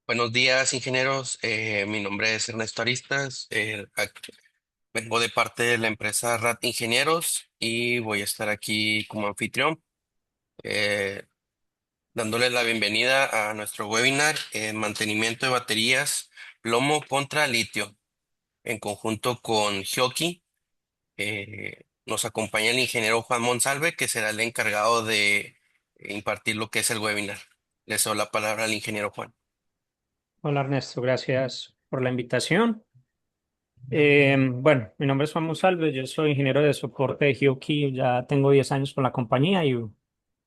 Buenos días, ingenieros. Mi nombre es Ernesto Aristas. Vengo de parte de la empresa RAT Ingenieros y voy a estar aquí como anfitrión, eh, dándole la bienvenida a nuestro webinar Mantenimiento de baterías plomo contra litio, en conjunto con Gioki. Nos acompaña el ingeniero Juan Monsalve, que será el encargado de impartir lo que es el webinar. Le cedo la palabra al ingeniero Juan. Hola Ernesto, gracias por la invitación. Bueno, mi nombre es Juan Monsalve, yo soy ingeniero de soporte de Hioki, ya tengo 10 años con la compañía y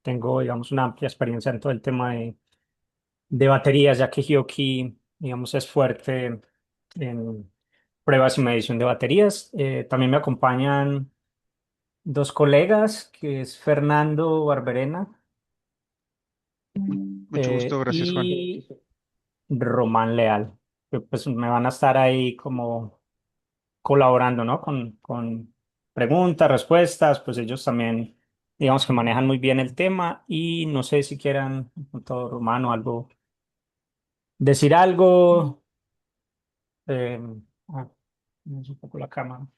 tengo, digamos, una amplia experiencia en todo el tema de baterías, ya que Hioki, digamos, es fuerte en pruebas y medición de baterías. También me acompañan dos colegas, que es Fernando Barberena Mucho gusto, gracias Juan. y Román Leal, que pues me van a estar ahí como colaborando, ¿no? Con preguntas, respuestas, pues ellos también, digamos que manejan muy bien el tema y no sé si quieran, con todo Romano, algo, decir algo. eh, ah, es un poco la cámara.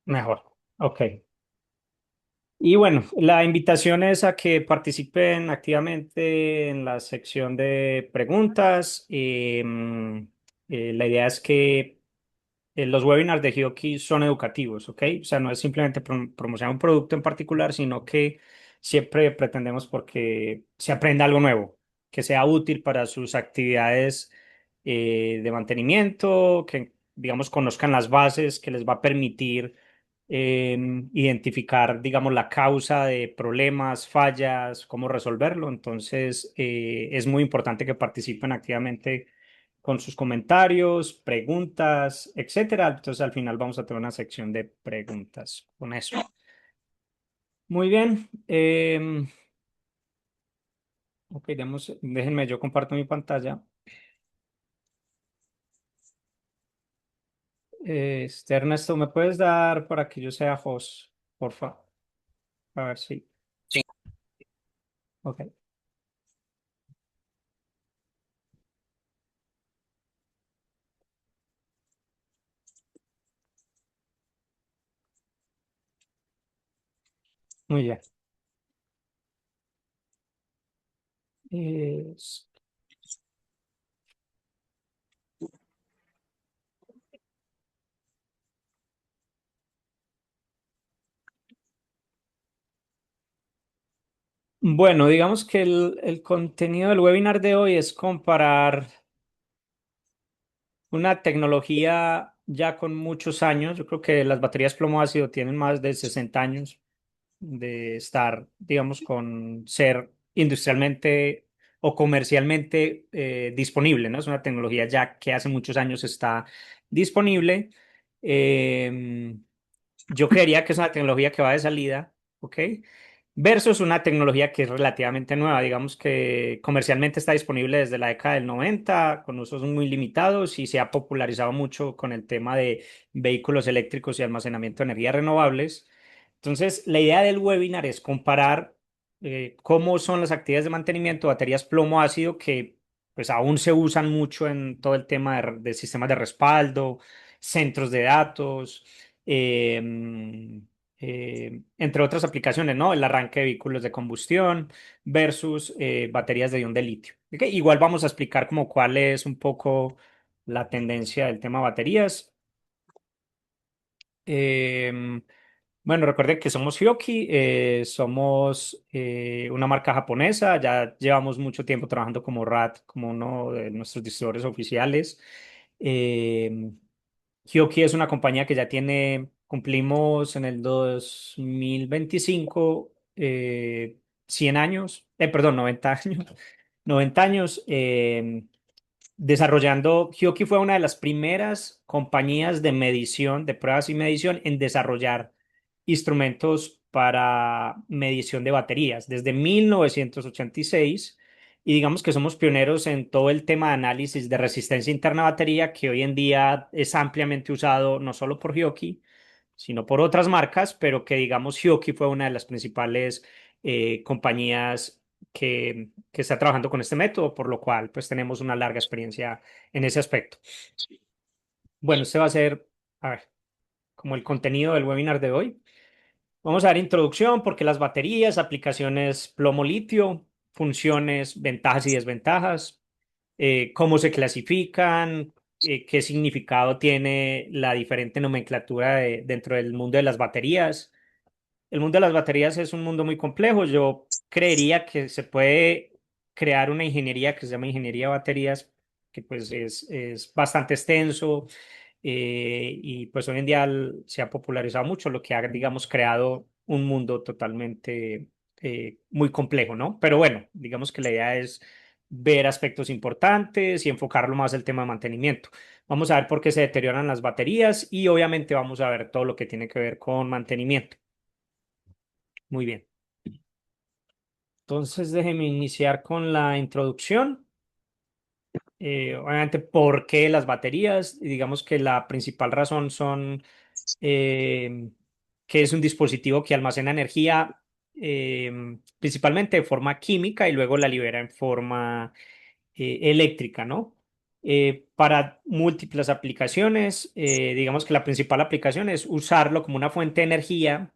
Mejor. Ok. Y bueno, la invitación es a que participen activamente en la sección de preguntas. La idea es que los webinars de Hioki son educativos, ¿ok? O sea, no es simplemente promocionar un producto en particular, sino que siempre pretendemos porque se aprenda algo nuevo, que sea útil para sus actividades de mantenimiento, que, digamos, conozcan las bases, que les va a permitir identificar, digamos, la causa de problemas, fallas, cómo resolverlo. Entonces, es muy importante que participen activamente con sus comentarios, preguntas, etcétera. Entonces, al final vamos a tener una sección de preguntas con eso. Muy bien. Ok, déjenme, yo comparto mi pantalla. Ernesto, ¿me puedes dar para que yo sea host? Porfa. A ver si. Sí. Ok, muy bien. Es- Bueno, digamos que el contenido del webinar de hoy es comparar una tecnología ya con muchos años. Yo creo que las baterías plomo ácido tienen más de 60 años de estar, digamos, con ser industrialmente o comercialmente disponible, ¿no? Es una tecnología ya que hace muchos años está disponible. Eh, yo creería que es una tecnología que va de salida, ¿ok? Versus una tecnología que es relativamente nueva, digamos que comercialmente está disponible desde la década del 90, con usos muy limitados y se ha popularizado mucho con el tema de vehículos eléctricos y almacenamiento de energías renovables. Entonces, la idea del webinar es comparar cómo son las actividades de mantenimiento de baterías plomo ácido que pues aún se usan mucho en todo el tema de sistemas de respaldo, centros de datos, eh, entre otras aplicaciones, ¿no? El arranque de vehículos de combustión versus baterías de ion de litio. ¿Ok? Igual vamos a explicar como cuál es un poco la tendencia del tema baterías. Em, bueno, recuerden que somos Hioki, somos una marca japonesa, ya llevamos mucho tiempo trabajando como RAT, como uno de nuestros distribuidores oficiales. Hioki es una compañía que ya cumplimos en el 2025 100 años, perdón, 90 años, 90 años. Desarrollando, Hioki fue una de las primeras compañías de medición, de pruebas y medición en desarrollar instrumentos para medición de baterías desde 1986 y digamos que somos pioneros en todo el tema de análisis de resistencia interna a batería que hoy en día es ampliamente usado no solo por Hioki, sino por otras marcas, pero que digamos Hioki fue una de las principales compañías que está trabajando con este método, por lo cual pues tenemos una larga experiencia en ese aspecto. Bueno, este va a ser, a ver, como el contenido del webinar de hoy. Vamos a dar introducción porque las baterías, aplicaciones plomo-litio, funciones, ventajas y desventajas, cómo se clasifican, qué significado tiene la diferente nomenclatura dentro del mundo de las baterías. El mundo de las baterías es un mundo muy complejo. Yo creería que se puede crear una ingeniería que se llama ingeniería de baterías, que pues es bastante extenso y pues hoy en día se ha popularizado mucho, lo que ha, digamos, creado un mundo totalmente muy complejo, ¿no? Pero bueno, digamos que la idea es ver aspectos importantes y enfocarlo más el tema de mantenimiento. Vamos a ver por qué se deterioran las baterías y obviamente vamos a ver todo lo que tiene que ver con mantenimiento. Muy bien. Entonces, déjeme iniciar con la introducción. Obviamente, ¿por qué las baterías? Y digamos que la principal razón son eh, que es un dispositivo que almacena energía principalmente de forma química y luego la libera en forma eléctrica, ¿no? Para múltiples aplicaciones, digamos que la principal aplicación es usarlo como una fuente de energía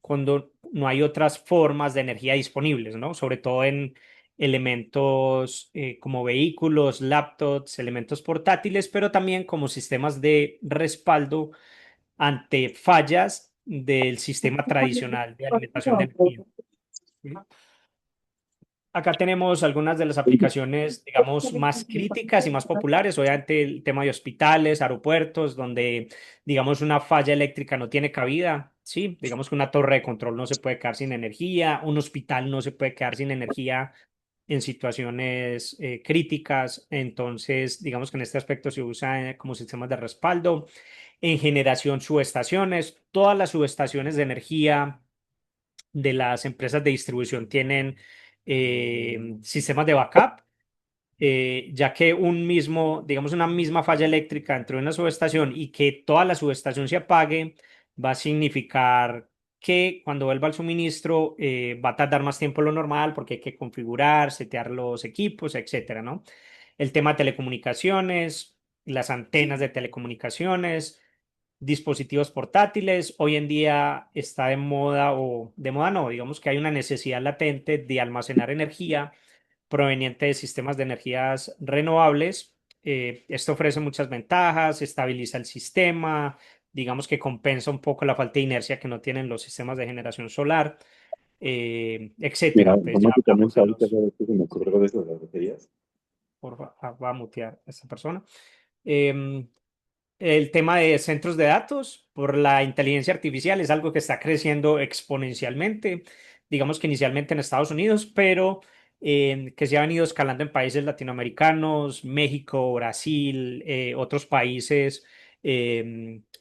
cuando no hay otras formas de energía disponibles, ¿no? Sobre todo en elementos como vehículos, laptops, elementos portátiles, pero también como sistemas de respaldo ante fallas del sistema tradicional de alimentación de energía. ¿Sí? Acá tenemos algunas de las aplicaciones, digamos, más críticas y más populares. Obviamente el tema de hospitales, aeropuertos, donde, digamos, una falla eléctrica no tiene cabida. Sí, digamos que una torre de control no se puede quedar sin energía, un hospital no se puede quedar sin energía en situaciones críticas. Entonces, digamos que en este aspecto se usa como sistemas de respaldo. En generación, subestaciones, todas las subestaciones de energía de las empresas de distribución tienen sistemas de backup, ya que un mismo, digamos, una misma falla eléctrica dentro de una subestación y que toda la subestación se apague, va a significar que cuando vuelva el suministro va a tardar más tiempo de lo normal porque hay que configurar, setear los equipos, etcétera, ¿no? El tema de telecomunicaciones, las antenas de telecomunicaciones, dispositivos portátiles. Hoy en día está de moda o de moda no, digamos que hay una necesidad latente de almacenar energía proveniente de sistemas de energías renovables. Esto ofrece muchas ventajas, estabiliza el sistema, digamos que compensa un poco la falta de inercia que no tienen los sistemas de generación solar, etcétera. Mira, Entonces ya hablamos automáticamente de ahorita los, sabes que se me ocurrió de eso de las baterías. porfa, va a mutear a esta persona. Em, El tema de centros de datos por la inteligencia artificial es algo que está creciendo exponencialmente, digamos que inicialmente en Estados Unidos, pero que se ha venido escalando en países latinoamericanos, México, Brasil, otros países,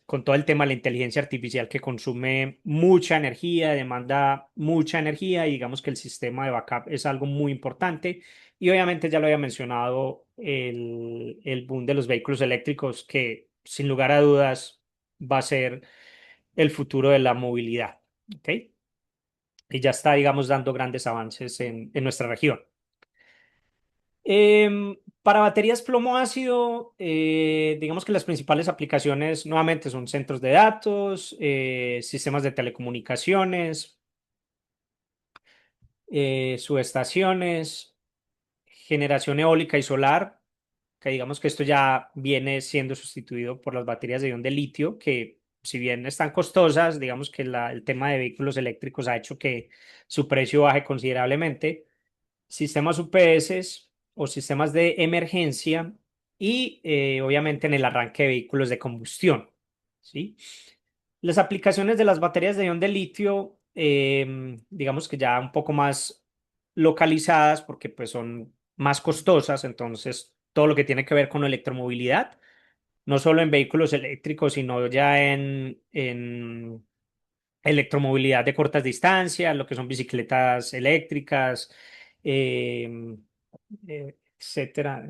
con todo el tema de la inteligencia artificial que consume mucha energía, demanda mucha energía y digamos que el sistema de backup es algo muy importante. Y obviamente ya lo había mencionado el boom de los vehículos eléctricos, que sin lugar a dudas va a ser el futuro de la movilidad. ¿Ok? Y ya está, digamos, dando grandes avances en nuestra región. Para baterías plomo ácido, digamos que las principales aplicaciones nuevamente son centros de datos, sistemas de telecomunicaciones, subestaciones, generación eólica y solar, que digamos que esto ya viene siendo sustituido por las baterías de ion de litio, que si bien están costosas, digamos que el tema de vehículos eléctricos ha hecho que su precio baje considerablemente. Sistemas UPS o sistemas de emergencia y obviamente en el arranque de vehículos de combustión, ¿sí? Las aplicaciones de las baterías de ion de litio, digamos que ya un poco más localizadas porque pues son más costosas, entonces todo lo que tiene que ver con electromovilidad, no solo en vehículos eléctricos, sino ya en electromovilidad de cortas distancias, lo que son bicicletas eléctricas, eh, etcétera.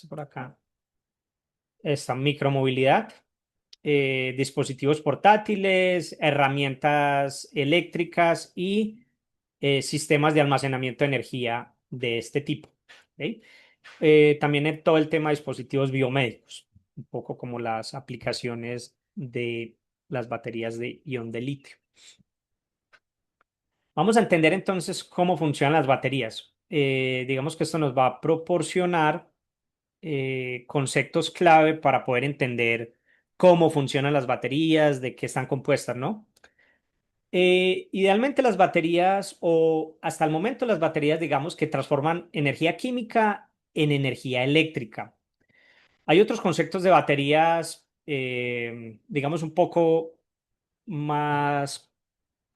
Por acá. Esta micromovilidad, dispositivos portátiles, herramientas eléctricas y sistemas de almacenamiento de energía de este tipo. ¿Ok? También en todo el tema de dispositivos biomédicos, un poco como las aplicaciones de las baterías de ion de litio. Vamos a entender entonces cómo funcionan las baterías. Digamos que esto nos va a proporcionar conceptos clave para poder entender cómo funcionan las baterías, de qué están compuestas, ¿no? Idealmente las baterías, o hasta el momento las baterías, digamos que transforman energía química en energía eléctrica. Hay otros conceptos de baterías, digamos, un poco más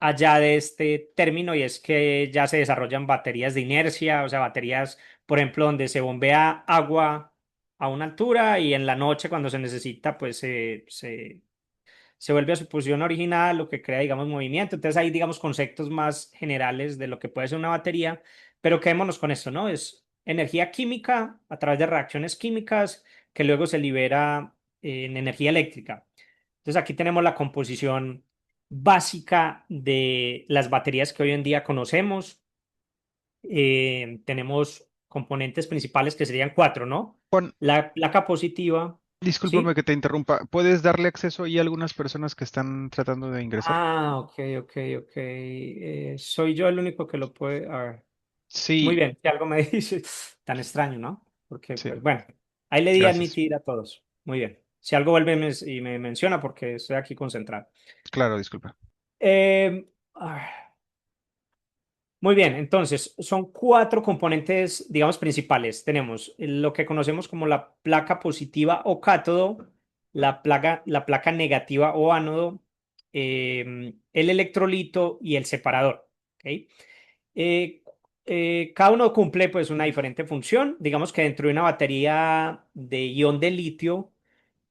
allá de este término, y es que ya se desarrollan baterías de inercia, o sea, baterías, por ejemplo, donde se bombea agua a una altura y en la noche cuando se necesita, pues se vuelve a su posición original, lo que crea, digamos, movimiento. Entonces hay, digamos, conceptos más generales de lo que puede ser una batería, pero quedémonos con esto, ¿no? Es energía química a través de reacciones químicas que luego se libera en energía eléctrica. Entonces aquí tenemos la composición básica de las baterías que hoy en día conocemos. Tenemos componentes principales que serían cuatro, ¿no? Juan, La placa positiva, discúlpame ¿sí? que te interrumpa. ¿Puedes darle acceso ahí a algunas personas que están tratando de ingresar? Ah, ok, ok, ok. Soy yo el único que lo puede. A ver. Muy Sí, bien, si algo me dice. Tan extraño, ¿no? Porque, sí, pues bueno, ahí le di a gracias. admitir a todos. Muy bien. Si algo vuelve y me menciona porque estoy aquí concentrado. Claro, disculpa. Eh, ah, Muy bien, entonces son cuatro componentes, digamos, principales. Tenemos lo que conocemos como la placa positiva o cátodo, la placa negativa o ánodo, el electrolito y el separador. ¿Ok? Eh, Cada uno cumple pues una diferente función. Digamos que dentro de una batería de ion de litio,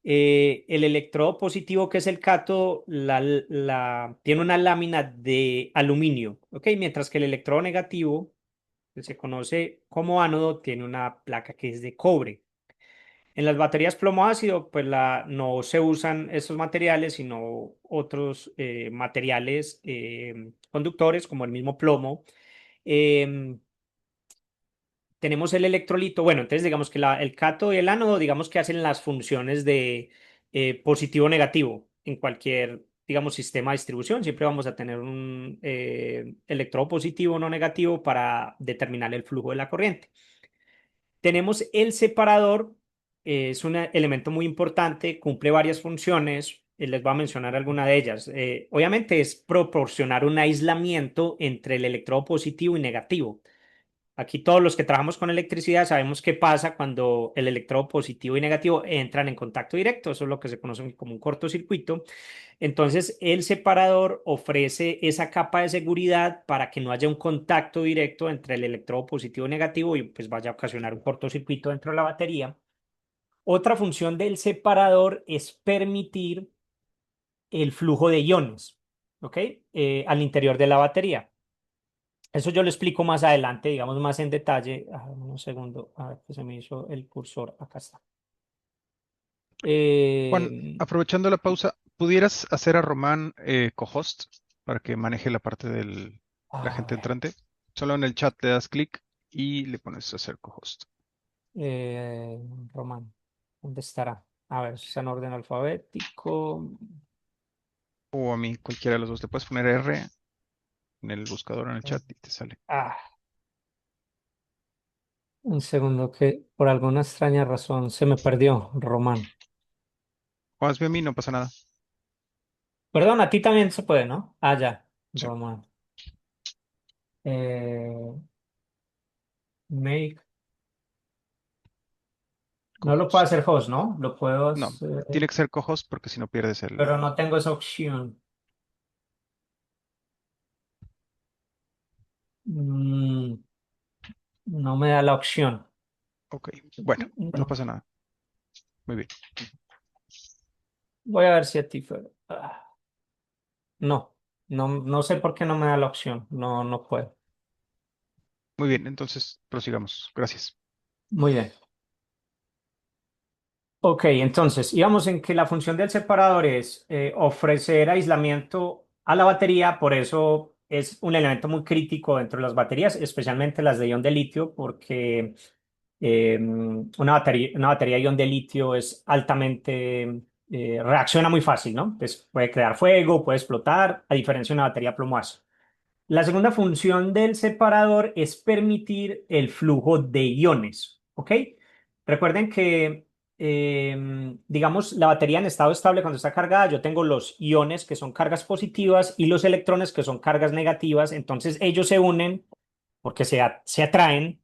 el electrodo positivo, que es el cátodo, tiene una lámina de aluminio, ¿ok? Mientras que el electrodo negativo, que se conoce como ánodo, tiene una placa que es de cobre. En las baterías plomo-ácido, pues no se usan estos materiales, sino otros materiales conductores, como el mismo plomo. Em, Tenemos el electrolito. Bueno, entonces digamos que el cátodo y el ánodo, digamos que hacen las funciones de positivo o negativo en cualquier, digamos, sistema de distribución. Siempre vamos a tener un electrodo positivo o no negativo para determinar el flujo de la corriente. Tenemos el separador, es un elemento muy importante, cumple varias funciones. Les voy a mencionar alguna de ellas. Obviamente es proporcionar un aislamiento entre el electrodo positivo y negativo. Aquí todos los que trabajamos con electricidad sabemos qué pasa cuando el electrodo positivo y negativo entran en contacto directo. Eso es lo que se conoce como un cortocircuito. Entonces, el separador ofrece esa capa de seguridad para que no haya un contacto directo entre el electrodo positivo y negativo y pues vaya a ocasionar un cortocircuito dentro de la batería. Otra función del separador es permitir el flujo de iones, ¿ok? Al interior de la batería. Eso yo lo explico más adelante, digamos más en detalle. Un segundo, a ver que se me hizo el cursor. Acá está. Juan, Eh, aprovechando la pausa, ¿pudieras hacer a Román co-host para que maneje la parte de la a gente ver, entrante? Solo en el chat le das clic y le pones a hacer co-host. eh, Román, ¿dónde estará? A ver, si está en orden alfabético. O a mí, cualquiera de los dos. Le puedes poner R en el buscador en el chat y te sale. Ah, un segundo que por alguna extraña razón se me perdió, Román. O hazme a mí, no pasa nada. Perdón, a ti también se puede, ¿no? Ah, ya, Sí, Román. Eh, Make. No lo puedo co-host. hacer host, ¿no? Lo puedo No, hacer, tiene que ser co-host porque si no pierdes pero el... no tengo esa opción. Mm, no me da la opción. Ok, bueno, no No. pasa nada. Muy bien. Voy a ver si a ti fue. No, no sé por qué no me da la opción. No, no puedo. Muy bien, entonces prosigamos. Gracias. Muy bien. Ok, entonces, íbamos en que la función del separador es ofrecer aislamiento a la batería, por eso es un elemento muy crítico dentro de las baterías, especialmente las de ion de litio, porque una batería ion de litio es altamente, reacciona muy fácil, ¿no? Pues puede crear fuego, puede explotar, a diferencia de una batería plomo-ácido. La segunda función del separador es permitir el flujo de iones, ¿ok? Recuerden que, digamos, la batería en estado estable cuando está cargada, yo tengo los iones que son cargas positivas y los electrones que son cargas negativas, entonces ellos se unen porque se atraen,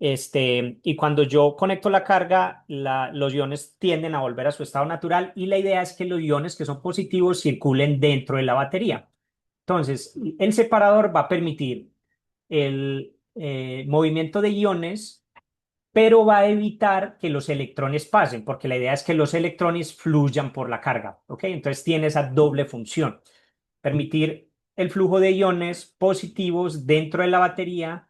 y cuando yo conecto la carga, los iones tienden a volver a su estado natural y la idea es que los iones que son positivos circulen dentro de la batería. Entonces, el separador va a permitir el movimiento de iones, pero va a evitar que los electrones pasen, porque la idea es que los electrones fluyan por la carga, ¿ok? Entonces tiene esa doble función, permitir el flujo de iones positivos dentro de la batería,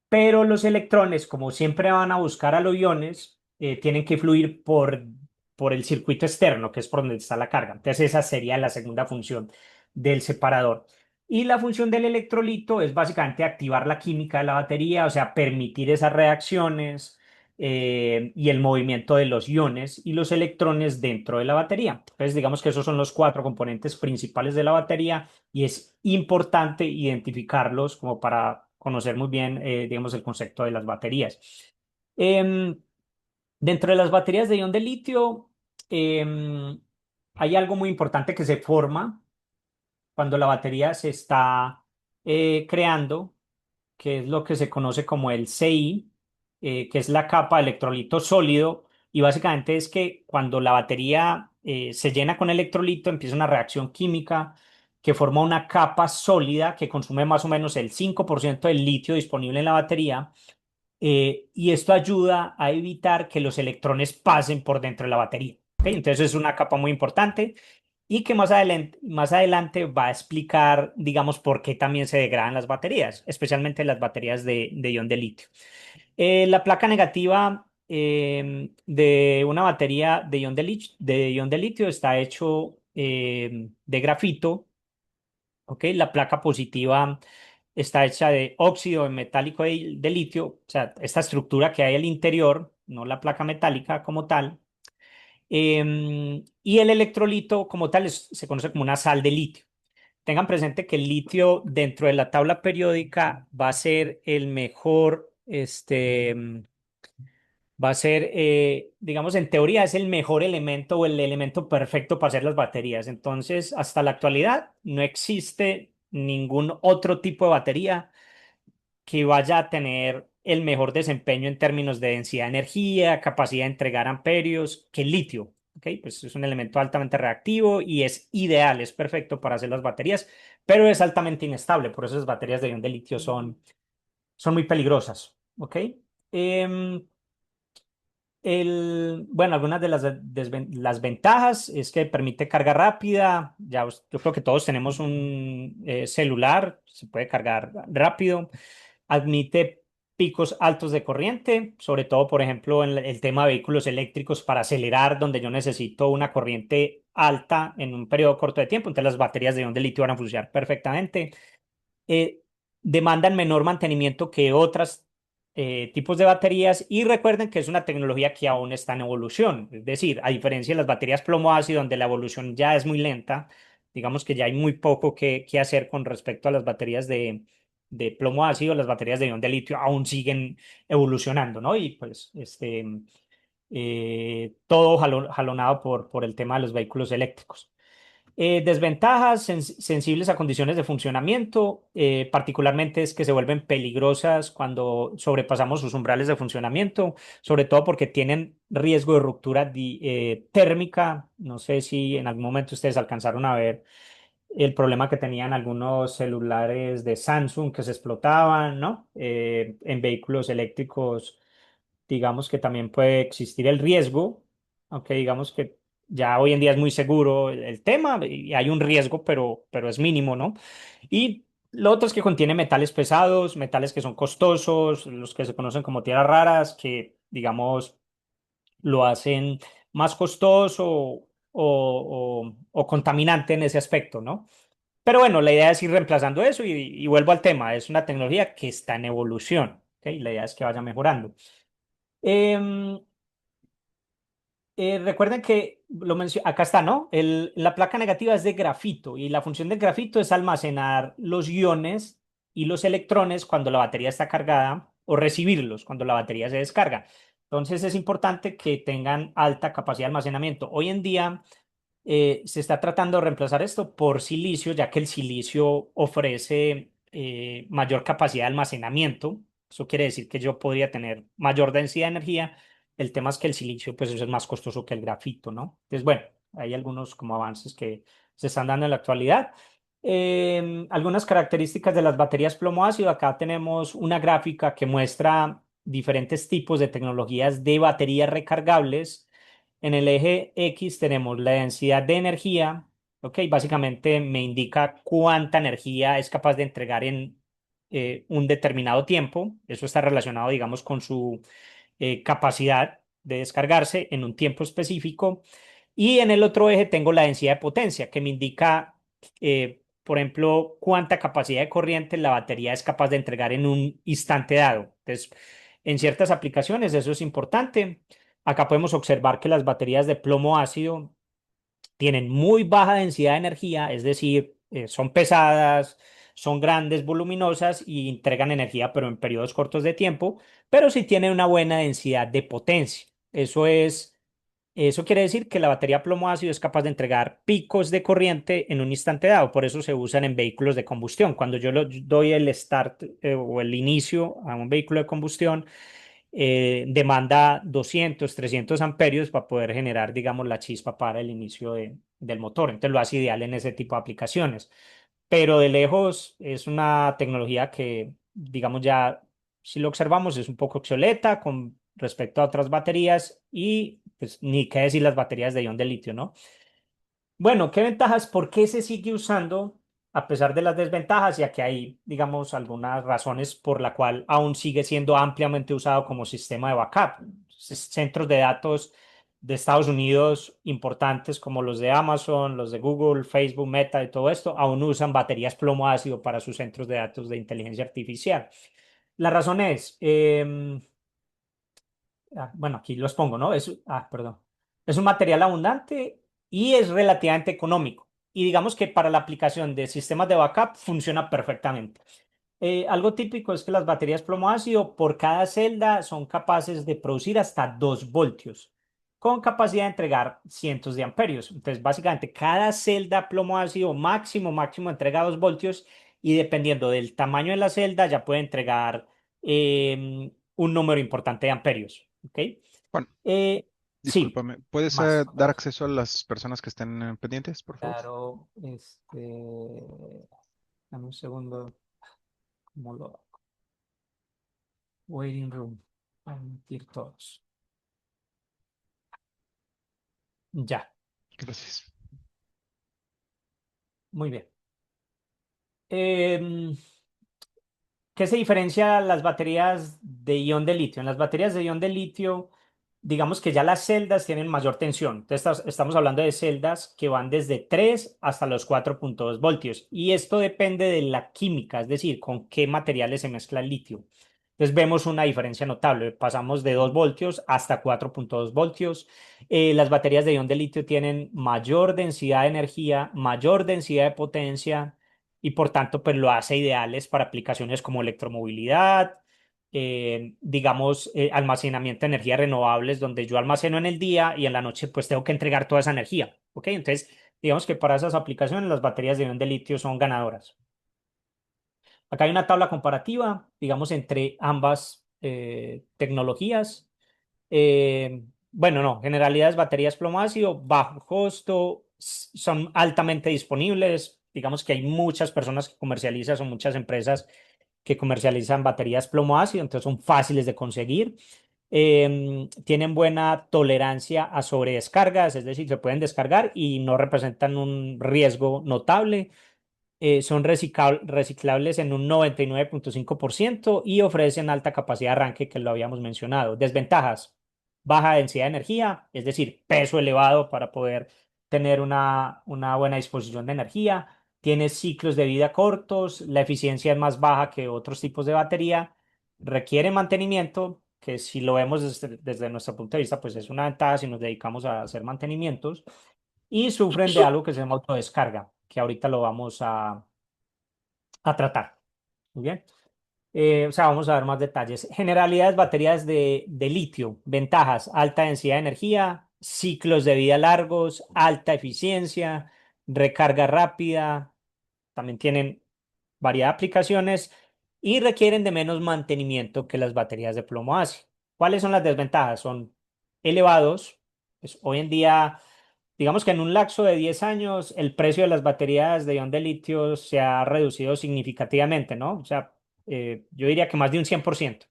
pero los electrones, como siempre van a buscar a los iones, tienen que fluir por el circuito externo, que es por donde está la carga. Entonces, esa sería la segunda función del separador. Y la función del electrolito es básicamente activar la química de la batería, o sea, permitir esas reacciones y el movimiento de los iones y los electrones dentro de la batería. Entonces, digamos que esos son los cuatro componentes principales de la batería y es importante identificarlos como para conocer muy bien, digamos, el concepto de las baterías. Em, Dentro de las baterías de ion de litio, em, hay algo muy importante que se forma cuando la batería se está creando, que es lo que se conoce como el CI, que es la capa de electrolito sólido. Y básicamente es que cuando la batería se llena con electrolito, empieza una reacción química que forma una capa sólida que consume más o menos el 5% del litio disponible en la batería. Y esto ayuda a evitar que los electrones pasen por dentro de la batería. ¿Ok? Entonces es una capa muy importante y que más adelante va a explicar, digamos, por qué también se degradan las baterías, especialmente las baterías de ion de litio. La placa negativa de una batería de ion de litio está hecho de grafito, ¿ok? La placa positiva está hecha de óxido metálico de litio, o sea, esta estructura que hay al interior, no la placa metálica como tal. Y el electrolito como tal se conoce como una sal de litio. Tengan presente que el litio dentro de la tabla periódica va a ser el mejor, va a ser, digamos, en teoría es el mejor elemento o el elemento perfecto para hacer las baterías. Entonces, hasta la actualidad no existe ningún otro tipo de batería que vaya a tener el mejor desempeño en términos de densidad de energía, capacidad de entregar amperios que el litio. ¿Ok? Pues es un elemento altamente reactivo y es ideal, es perfecto para hacer las baterías, pero es altamente inestable. Por eso las baterías de ion de litio son muy peligrosas. ¿Ok? Em, bueno, algunas de las ventajas es que permite carga rápida. Ya, yo creo que todos tenemos un celular, se puede cargar rápido. Admite picos altos de corriente, sobre todo, por ejemplo, en el tema de vehículos eléctricos para acelerar, donde yo necesito una corriente alta en un periodo corto de tiempo. Entonces, las baterías de ion de litio van a funcionar perfectamente. eh, Demandan menor mantenimiento que otros tipos de baterías y recuerden que es una tecnología que aún está en evolución. Es decir, a diferencia de las baterías plomo-ácido, donde la evolución ya es muy lenta, digamos que ya hay muy poco que hacer con respecto a las baterías de plomo-ácido, las baterías de ion de litio aún siguen evolucionando, ¿no? Y pues todo jalonado por el tema de los vehículos eléctricos. Desventajas sensibles a condiciones de funcionamiento, particularmente es que se vuelven peligrosas cuando sobrepasamos sus umbrales de funcionamiento, sobre todo porque tienen riesgo de ruptura térmica. No sé si en algún momento ustedes alcanzaron a ver el problema que tenían algunos celulares de Samsung que se explotaban, ¿no? En vehículos eléctricos, digamos que también puede existir el riesgo, aunque digamos que ya hoy en día es muy seguro el tema y hay un riesgo, pero es mínimo, ¿no? Y lo otro es que contiene metales pesados, metales que son costosos, los que se conocen como tierras raras, que digamos lo hacen más costoso o contaminante en ese aspecto, ¿no? Pero bueno, la idea es ir reemplazando eso y vuelvo al tema, es una tecnología que está en evolución, ¿ok? La idea es que vaya mejorando. Em, recuerden que acá está, ¿no? La placa negativa es de grafito y la función del grafito es almacenar los iones y los electrones cuando la batería está cargada o recibirlos cuando la batería se descarga. Entonces es importante que tengan alta capacidad de almacenamiento. Hoy en día se está tratando de reemplazar esto por silicio, ya que el silicio ofrece mayor capacidad de almacenamiento. Eso quiere decir que yo podría tener mayor densidad de energía. El tema es que el silicio pues es más costoso que el grafito, ¿no? Entonces, bueno, hay algunos como avances que se están dando en la actualidad. Algunas características de las baterías plomo ácido. Acá tenemos una gráfica que muestra diferentes tipos de tecnologías de baterías recargables. En el eje X tenemos la densidad de energía, ¿ok? Básicamente me indica cuánta energía es capaz de entregar en un determinado tiempo. Eso está relacionado, digamos, con su capacidad de descargarse en un tiempo específico. Y en el otro eje tengo la densidad de potencia, que me indica, por ejemplo, cuánta capacidad de corriente la batería es capaz de entregar en un instante dado. Entonces, en ciertas aplicaciones eso es importante. Acá podemos observar que las baterías de plomo ácido tienen muy baja densidad de energía, es decir, son pesadas, son grandes, voluminosas y entregan energía, pero en periodos cortos de tiempo, pero sí tienen una buena densidad de potencia. Eso quiere decir que la batería plomo ácido es capaz de entregar picos de corriente en un instante dado, por eso se usan en vehículos de combustión. Cuando doy el start o el inicio a un vehículo de combustión, demanda 200, 300 amperios para poder generar, digamos, la chispa para el inicio del motor. Entonces lo hace ideal en ese tipo de aplicaciones. Pero de lejos es una tecnología que, digamos, ya si lo observamos es un poco obsoleta con respecto a otras baterías y pues ni qué decir las baterías de ion de litio, ¿no? Bueno, ¿qué ventajas? ¿Por qué se sigue usando a pesar de las desventajas? Ya que hay, digamos, algunas razones por la cual aún sigue siendo ampliamente usado como sistema de backup. Centros de datos de Estados Unidos importantes como los de Amazon, los de Google, Facebook, Meta y todo esto, aún usan baterías plomo ácido para sus centros de datos de inteligencia artificial. La razón es, bueno, aquí los pongo, ¿no? Perdón. Es un material abundante y es relativamente económico. Y digamos que para la aplicación de sistemas de backup funciona perfectamente. Algo típico es que las baterías plomo ácido por cada celda son capaces de producir hasta 2 voltios, con capacidad de entregar cientos de amperios. Entonces, básicamente, cada celda plomo ácido máximo entrega 2 voltios y dependiendo del tamaño de la celda ya puede entregar un número importante de amperios. ¿Ok? Juan, Sí, discúlpame, ¿puedes más. dar acceso a las personas que estén pendientes, por favor? Claro, dame un segundo, ¿cómo lo hago? Waiting room, admitir todos. Ya, Gracias. muy bien. Em, ¿Qué se diferencia las baterías de ion de litio? En las baterías de ion de litio, digamos que ya las celdas tienen mayor tensión. Entonces, estamos hablando de celdas que van desde 3 hasta los 4,2 voltios. Y esto depende de la química, es decir, con qué materiales se mezcla el litio. Entonces, vemos una diferencia notable. Pasamos de 2 voltios hasta 4,2 voltios. Las baterías de ion de litio tienen mayor densidad de energía, mayor densidad de potencia y por tanto pues lo hace ideales para aplicaciones como electromovilidad, digamos, almacenamiento de energía renovables, donde yo almaceno en el día y en la noche pues tengo que entregar toda esa energía. ¿Ok? Entonces, digamos que para esas aplicaciones las baterías de ion de litio son ganadoras. Acá hay una tabla comparativa, digamos, entre ambas tecnologías. Bueno, no, generalidades, baterías plomo ácido, bajo costo, son altamente disponibles. Digamos que hay muchas personas que comercializan, son muchas empresas que comercializan baterías plomo ácido, entonces son fáciles de conseguir. Tienen buena tolerancia a sobredescargas, es decir, se pueden descargar y no representan un riesgo notable. Son reciclables en un 99,5% y ofrecen alta capacidad de arranque, que lo habíamos mencionado. Desventajas: baja densidad de energía, es decir, peso elevado para poder tener una buena disposición de energía. tiene ciclos de vida cortos, la eficiencia es más baja que otros tipos de batería, requiere mantenimiento, que si lo vemos desde nuestro punto de vista, pues es una ventaja si nos dedicamos a hacer mantenimientos, y sufren de algo que se llama autodescarga, que ahorita lo vamos a tratar. Muy bien. O sea, vamos a ver más detalles. Generalidades, baterías de litio, ventajas, alta densidad de energía, ciclos de vida largos, alta eficiencia, recarga rápida, también tienen variedad de aplicaciones y requieren de menos mantenimiento que las baterías de plomo-ácido. ¿Cuáles son las desventajas? Son elevados. Pues hoy en día, digamos que en un lapso de 10 años, el precio de las baterías de ion de litio se ha reducido significativamente, ¿no? O sea, yo diría que más de un 100%.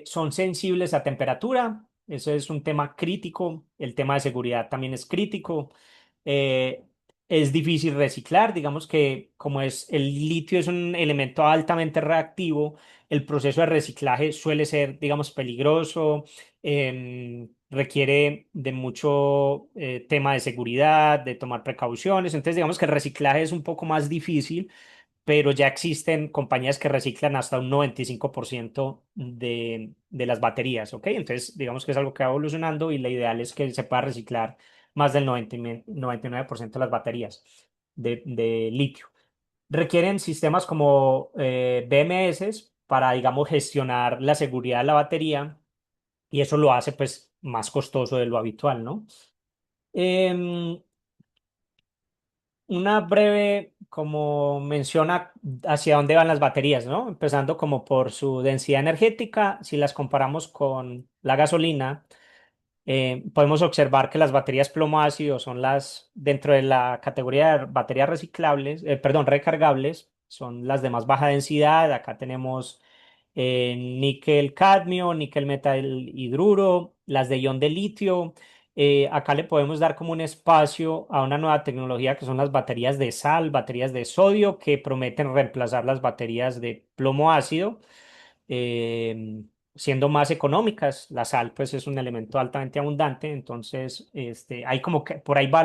Son sensibles a temperatura, eso es un tema crítico, el tema de seguridad también es crítico. Eh, es difícil reciclar, digamos que como es el litio es un elemento altamente reactivo, el proceso de reciclaje suele ser, digamos, peligroso, requiere de mucho tema de seguridad, de tomar precauciones, entonces digamos que el reciclaje es un poco más difícil, pero ya existen compañías que reciclan hasta un 95% de las baterías, ¿ok? Entonces, digamos que es algo que va evolucionando y la ideal es que se pueda reciclar más del 99% de las baterías de litio. Requieren sistemas como BMS para, digamos, gestionar la seguridad de la batería y eso lo hace, pues, más costoso de lo habitual, ¿no? Em, una breve, como menciona, hacia dónde van las baterías, ¿no? Empezando como por su densidad energética, si las comparamos con la gasolina, podemos observar que las baterías plomo ácido son las, dentro de la categoría de baterías reciclables, perdón, recargables, son las de más baja densidad. Acá tenemos níquel cadmio, níquel metal hidruro, las de ion de litio. Acá le podemos dar como un espacio a una nueva tecnología que son las baterías de sal, baterías de sodio, que prometen reemplazar las baterías de plomo ácido, siendo más económicas. La sal, pues, es un elemento altamente abundante, entonces, hay como que por ahí va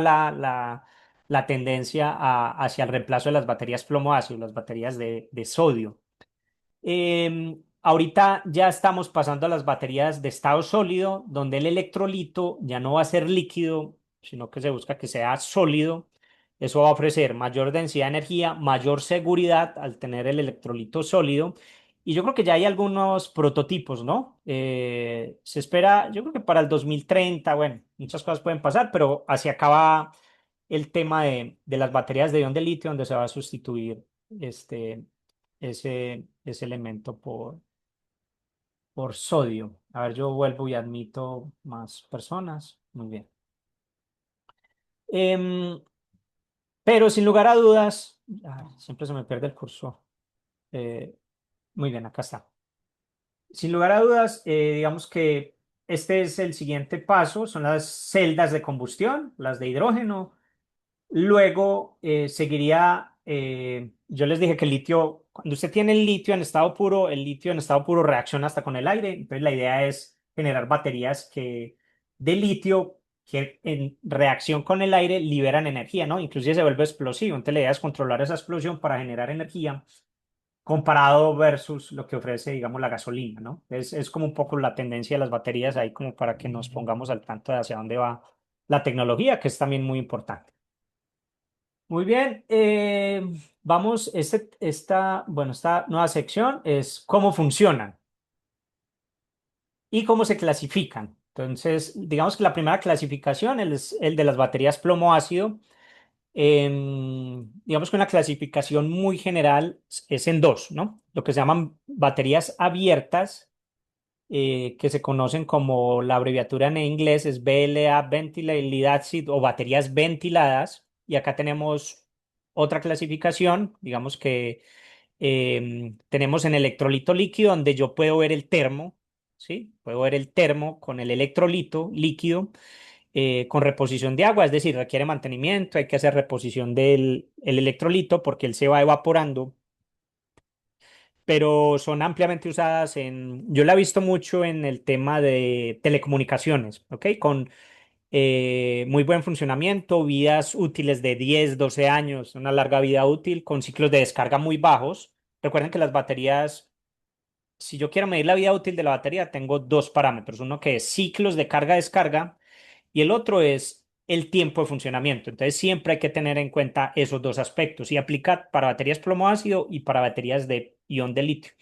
la tendencia hacia el reemplazo de las baterías plomo ácido, las baterías de sodio. Ahorita ya estamos pasando a las baterías de estado sólido, donde el electrolito ya no va a ser líquido, sino que se busca que sea sólido. Eso va a ofrecer mayor densidad de energía, mayor seguridad al tener el electrolito sólido. Y yo creo que ya hay algunos prototipos, ¿no? Se espera, yo creo que para el 2030, bueno, muchas cosas pueden pasar, pero hacia acá va el tema de las baterías de ion de litio, donde se va a sustituir este, ese elemento por sodio. A ver, yo vuelvo y admito más personas. Muy bien. Em, pero sin lugar a dudas, siempre se me pierde el cursor. Eh, Muy bien, acá está. Sin lugar a dudas, digamos que este es el siguiente paso, son las celdas de combustión, las de hidrógeno. Luego seguiría, yo les dije que el litio, cuando usted tiene el litio en estado puro reacciona hasta con el aire. Entonces la idea es generar baterías de litio que en reacción con el aire liberan energía, ¿no? Inclusive se vuelve explosivo. Entonces la idea es controlar esa explosión para generar energía comparado versus lo que ofrece, digamos, la gasolina, ¿no? Es como un poco la tendencia de las baterías ahí como para que nos pongamos al tanto de hacia dónde va la tecnología, que es también muy importante. Muy bien, vamos, bueno, esta nueva sección es cómo funcionan y cómo se clasifican. Entonces, digamos que la primera clasificación es el de las baterías plomo ácido. Digamos que una clasificación muy general es en dos, ¿no? Lo que se llaman baterías abiertas, que se conocen como la abreviatura en inglés es BLA, Ventilated Lead Acid, o baterías ventiladas. Y acá tenemos otra clasificación, digamos que tenemos en electrolito líquido, donde yo puedo ver el termo, ¿sí? Puedo ver el termo con el electrolito líquido, con reposición de agua, es decir, requiere mantenimiento, hay que hacer reposición del el electrolito porque él se va evaporando, pero son ampliamente usadas yo la he visto mucho en el tema de telecomunicaciones, ¿ok? muy buen funcionamiento, vidas útiles de 10, 12 años, una larga vida útil con ciclos de descarga muy bajos. Recuerden que las baterías, si yo quiero medir la vida útil de la batería, tengo dos parámetros, uno que es ciclos de carga-descarga y el otro es el tiempo de funcionamiento. Entonces siempre hay que tener en cuenta esos dos aspectos y aplicar para baterías plomo ácido y para baterías de ion de litio.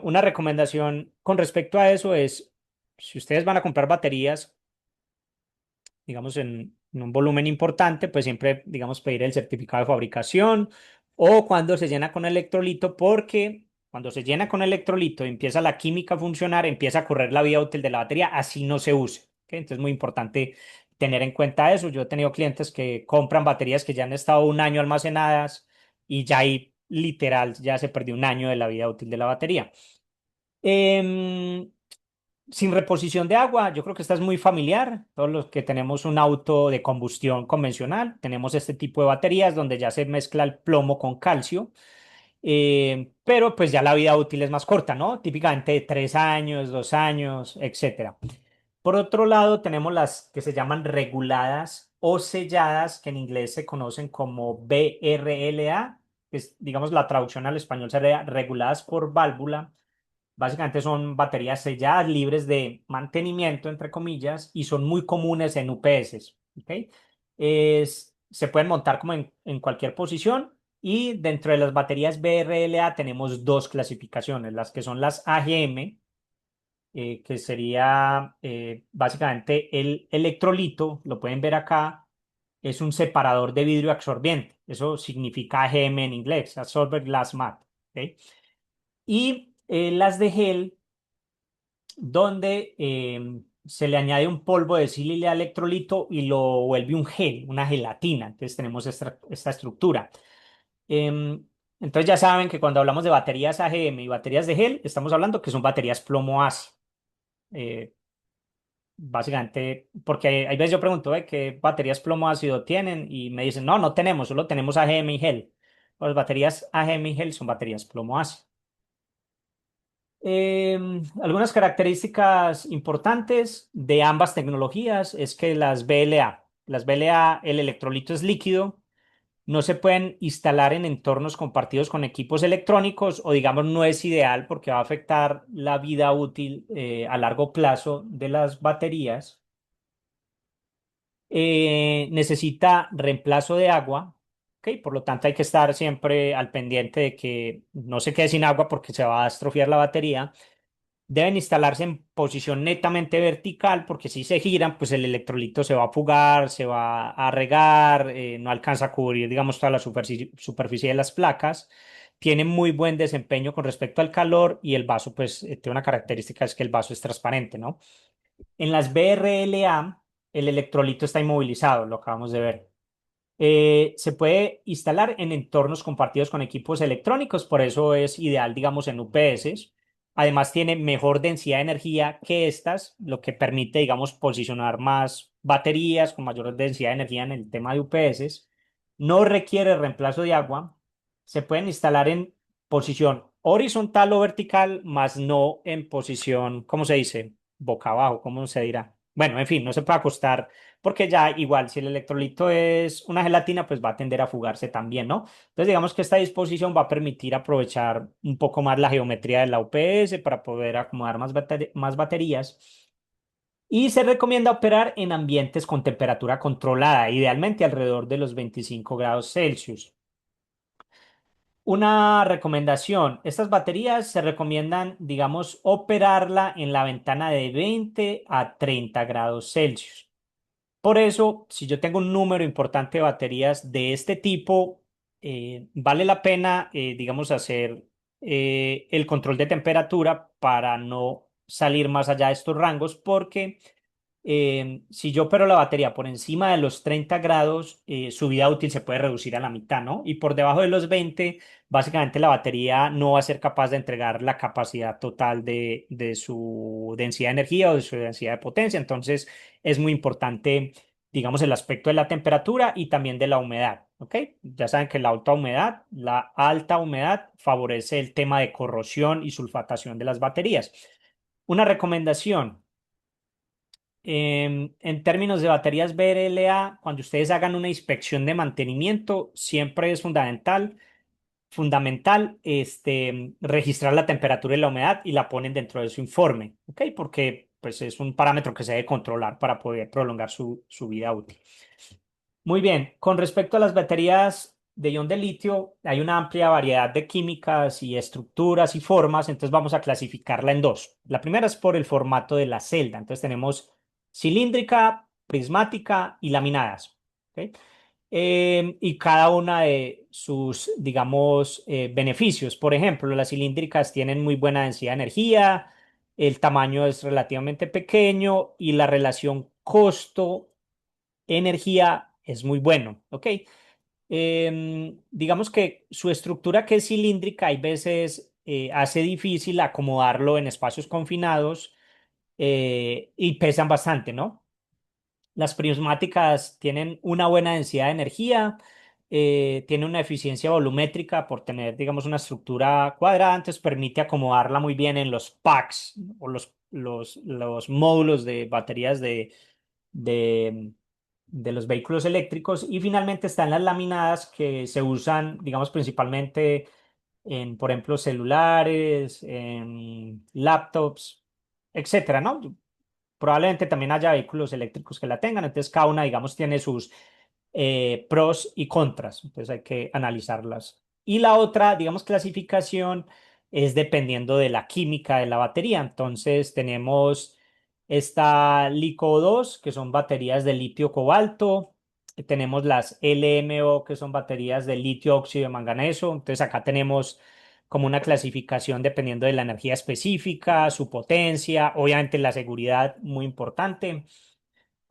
Una recomendación con respecto a eso es, si ustedes van a comprar baterías, digamos, en un volumen importante, pues siempre, digamos, pedir el certificado de fabricación o cuando se llena con electrolito, porque cuando se llena con electrolito y empieza la química a funcionar, empieza a correr la vida útil de la batería, así no se use. ¿Ok? Entonces es muy importante tener en cuenta eso. Yo he tenido clientes que compran baterías que ya han estado un año almacenadas y ya ahí literal ya se perdió un año de la vida útil de la batería. Em, Sin reposición de agua, yo creo que esta es muy familiar. Todos los que tenemos un auto de combustión convencional, tenemos este tipo de baterías donde ya se mezcla el plomo con calcio, pero pues ya la vida útil es más corta, ¿no? Típicamente de 3 años, 2 años, etcétera. Por otro lado, tenemos las que se llaman reguladas o selladas, que en inglés se conocen como BRLA, que es, digamos, la traducción al español sería reguladas por válvula. Básicamente son baterías selladas, libres de mantenimiento, entre comillas, y son muy comunes en UPS. ¿Ok? Se pueden montar como en cualquier posición y dentro de las baterías BRLA tenemos dos clasificaciones, las que son las AGM, que sería básicamente el electrolito, lo pueden ver acá, es un separador de vidrio absorbiente. Eso significa AGM en inglés, Absorber Glass Mat. ¿Ok? Y las de gel donde se le añade un polvo de sílice al electrolito y lo vuelve un gel, una gelatina. Entonces tenemos esta estructura. Em, entonces ya saben que cuando hablamos de baterías AGM y baterías de gel, estamos hablando que son baterías plomo-ácido. Eh, Básicamente, porque hay veces yo pregunto, ¿qué baterías plomo-ácido tienen? Y me dicen, no, no tenemos, solo tenemos AGM y gel. Las baterías AGM y gel son baterías plomo-ácido. Algunas características importantes de ambas tecnologías es que las BLA, el electrolito es líquido, no se pueden instalar en entornos compartidos con equipos electrónicos o digamos no es ideal porque va a afectar la vida útil a largo plazo de las baterías. Necesita reemplazo de agua, ¿ok? Por lo tanto hay que estar siempre al pendiente de que no se quede sin agua porque se va a estrofiar la batería. Deben instalarse en posición netamente vertical porque si se giran, pues el electrolito se va a fugar, se va a regar, no alcanza a cubrir, digamos, toda la superficie de las placas. Tiene muy buen desempeño con respecto al calor y el vaso, pues, tiene una característica, es que el vaso es transparente, ¿no? En las BRLA, el electrolito está inmovilizado, lo acabamos de ver. Se puede instalar en entornos compartidos con equipos electrónicos, por eso es ideal, digamos, en UPS. Además, tiene mejor densidad de energía que estas, lo que permite, digamos, posicionar más baterías con mayor densidad de energía en el tema de UPS. No requiere reemplazo de agua. Se pueden instalar en posición horizontal o vertical, más no en posición, ¿cómo se dice? Boca abajo, ¿cómo se dirá? Bueno, en fin, no se puede acostar porque ya igual si el electrolito es una gelatina, pues va a tender a fugarse también, ¿no? Entonces digamos que esta disposición va a permitir aprovechar un poco más la geometría de la UPS para poder acomodar más baterías. Y se recomienda operar en ambientes con temperatura controlada, idealmente alrededor de los 25 grados Celsius. Una recomendación, estas baterías se recomiendan, digamos, operarla en la ventana de 20 a 30 grados Celsius. Por eso, si yo tengo un número importante de baterías de este tipo, vale la pena, digamos, hacer el control de temperatura para no salir más allá de estos rangos, porque si yo opero la batería por encima de los 30 grados, su vida útil se puede reducir a la mitad, ¿no? Y por debajo de los 20, básicamente la batería no va a ser capaz de entregar la capacidad total de su densidad de energía o de su densidad de potencia. Entonces, es muy importante, digamos, el aspecto de la temperatura y también de la humedad, ¿ok? Ya saben que la alta humedad favorece el tema de corrosión y sulfatación de las baterías. Una recomendación. En términos de baterías BRLA, cuando ustedes hagan una inspección de mantenimiento, siempre es fundamental registrar la temperatura y la humedad y la ponen dentro de su informe, ¿ok? Porque pues, es un parámetro que se debe controlar para poder prolongar su vida útil. Muy bien, con respecto a las baterías de ion de litio, hay una amplia variedad de químicas y estructuras y formas, entonces vamos a clasificarla en dos. La primera es por el formato de la celda, entonces tenemos cilíndrica, prismática y laminadas. ¿Ok? Y cada una de sus, digamos, beneficios. Por ejemplo, las cilíndricas tienen muy buena densidad de energía, el tamaño es relativamente pequeño y la relación costo-energía es muy bueno. ¿Ok? Digamos que su estructura que es cilíndrica, hay veces hace difícil acomodarlo en espacios confinados y pesan bastante, ¿no? Las prismáticas tienen una buena densidad de energía, tienen una eficiencia volumétrica por tener, digamos, una estructura cuadrada, entonces permite acomodarla muy bien en los packs o los módulos de baterías de, de los vehículos eléctricos. Y finalmente están las laminadas que se usan, digamos, principalmente en, por ejemplo, celulares, en laptops, etcétera, ¿no? Probablemente también haya vehículos eléctricos que la tengan, entonces cada una, digamos, tiene sus pros y contras, entonces hay que analizarlas. Y la otra, digamos, clasificación es dependiendo de la química de la batería. Entonces tenemos esta LiCo2, que son baterías de litio-cobalto. Tenemos las LMO, que son baterías de litio-óxido de manganeso. Entonces acá tenemos como una clasificación dependiendo de la energía específica, su potencia, obviamente la seguridad, muy importante,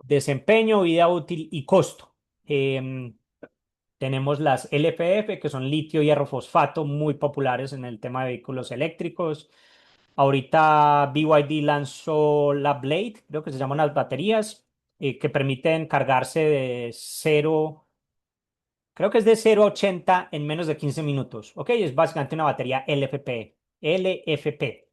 desempeño, vida útil y costo. Em, Tenemos las LFF, que son litio hierro fosfato, muy populares en el tema de vehículos eléctricos. Ahorita BYD lanzó la Blade, creo que se llaman las baterías, que permiten cargarse de cero, creo que es de 0 a 80 en menos de 15 minutos. Ok, es básicamente una batería LFP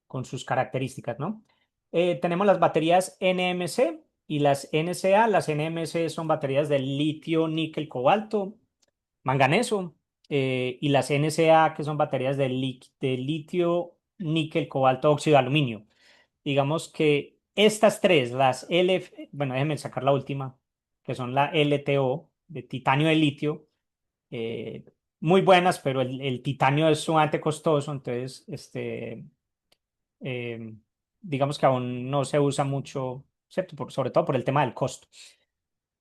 con sus características, ¿no? Tenemos las baterías NMC y las NCA. Las NMC son baterías de litio, níquel, cobalto, manganeso, y las NCA que son baterías de litio, níquel, cobalto, óxido de aluminio. Digamos que estas tres, las LF, bueno, déjenme sacar la última, que son la LTO, de titanio de litio, eh, muy buenas, pero el titanio es sumamente costoso, entonces, eh, digamos que aún no se usa mucho, ¿cierto? Sobre todo por el tema del costo.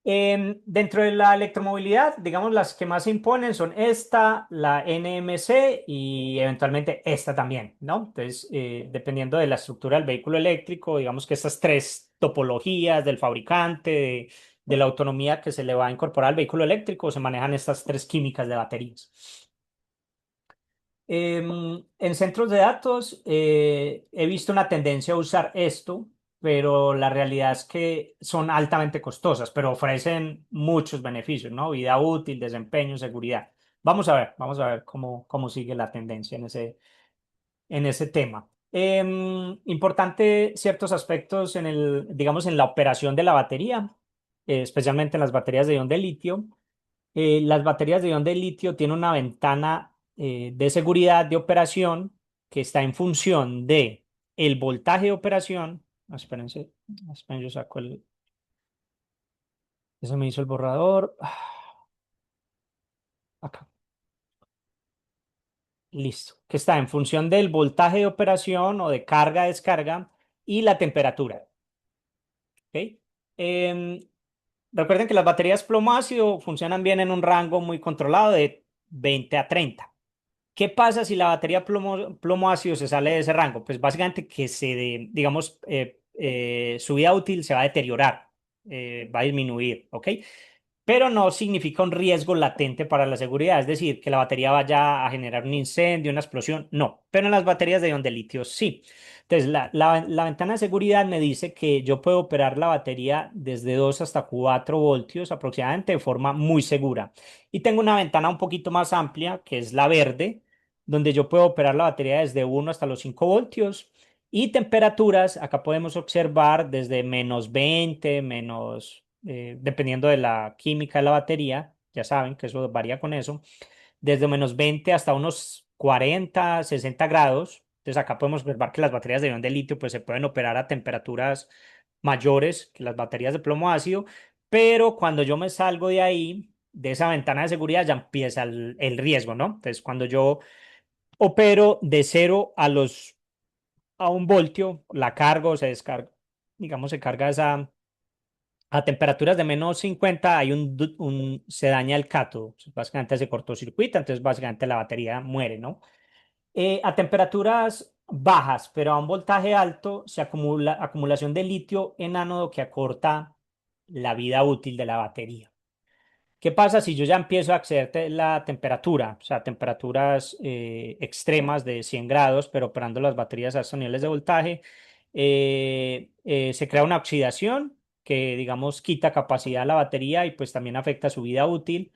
Dentro de la electromovilidad, digamos, las que más se imponen son esta, la NMC y eventualmente esta también, ¿no? Entonces, dependiendo de la estructura del vehículo eléctrico, digamos que estas tres topologías del fabricante, de la autonomía que se le va a incorporar al vehículo eléctrico, se manejan estas tres químicas de baterías. En centros de datos he visto una tendencia a usar esto, pero la realidad es que son altamente costosas, pero ofrecen muchos beneficios, ¿no? Vida útil, desempeño, seguridad. Vamos a ver cómo sigue la tendencia en ese tema. Importante ciertos aspectos digamos, en la operación de la batería, especialmente en las baterías de ion de litio. Las baterías de ion de litio tienen una ventana de seguridad de operación que está en función de el voltaje de operación. Espérense, esperen, yo saco eso me hizo el borrador. Acá, listo. Que está en función del voltaje de operación o de carga-descarga y la temperatura. ¿Ok? Em, Recuerden que las baterías plomo-ácido funcionan bien en un rango muy controlado de 20 a 30. ¿Qué pasa si la batería plomo ácido se sale de ese rango? Pues básicamente que digamos, su vida útil se va a deteriorar, va a disminuir, ¿ok? Pero no significa un riesgo latente para la seguridad, es decir, que la batería vaya a generar un incendio, una explosión, no, pero en las baterías de ion de litio sí. Entonces, la ventana de seguridad me dice que yo puedo operar la batería desde 2 hasta 4 voltios aproximadamente de forma muy segura. Y tengo una ventana un poquito más amplia, que es la verde, donde yo puedo operar la batería desde 1 hasta los 5 voltios Y temperaturas, acá podemos observar desde -20, dependiendo de la química de la batería, ya saben que eso varía con eso, desde -20 hasta unos 40, 60 grados. Entonces acá podemos observar que las baterías de ion de litio pues se pueden operar a temperaturas mayores que las baterías de plomo ácido, pero cuando yo me salgo de ahí, de esa ventana de seguridad, ya empieza el riesgo, ¿no? Entonces cuando yo opero de 0 a 1 voltio, la cargo, se descarga, digamos, se carga esa, a temperaturas de -50, hay se daña el cátodo, básicamente se cortocircuita, entonces básicamente la batería muere, ¿no? A temperaturas bajas, pero a un voltaje alto, se acumula acumulación de litio en ánodo que acorta la vida útil de la batería. ¿Qué pasa si yo ya empiezo a acceder a la temperatura? O sea, temperaturas extremas de 100 grados, pero operando las baterías a estos niveles de voltaje, se crea una oxidación que, digamos, quita capacidad a la batería y pues también afecta su vida útil.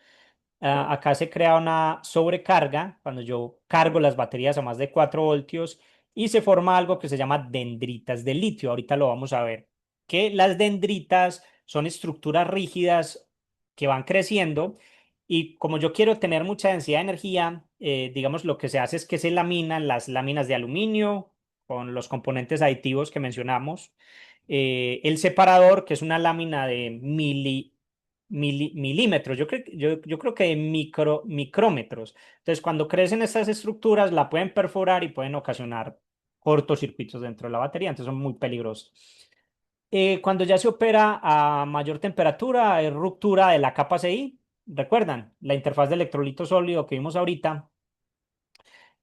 Acá se crea una sobrecarga cuando yo cargo las baterías a más de 4 voltios y se forma algo que se llama dendritas de litio. Ahorita lo vamos a ver. Que las dendritas son estructuras rígidas que van creciendo y como yo quiero tener mucha densidad de energía, digamos lo que se hace es que se laminan las láminas de aluminio con los componentes aditivos que mencionamos. El separador, que es una lámina de milímetros, yo creo que de micrómetros. Entonces, cuando crecen estas estructuras, la pueden perforar y pueden ocasionar cortocircuitos dentro de la batería, entonces son muy peligrosos. Cuando ya se opera a mayor temperatura, hay ruptura de la capa CI. ¿Recuerdan? La interfaz de electrolito sólido que vimos ahorita.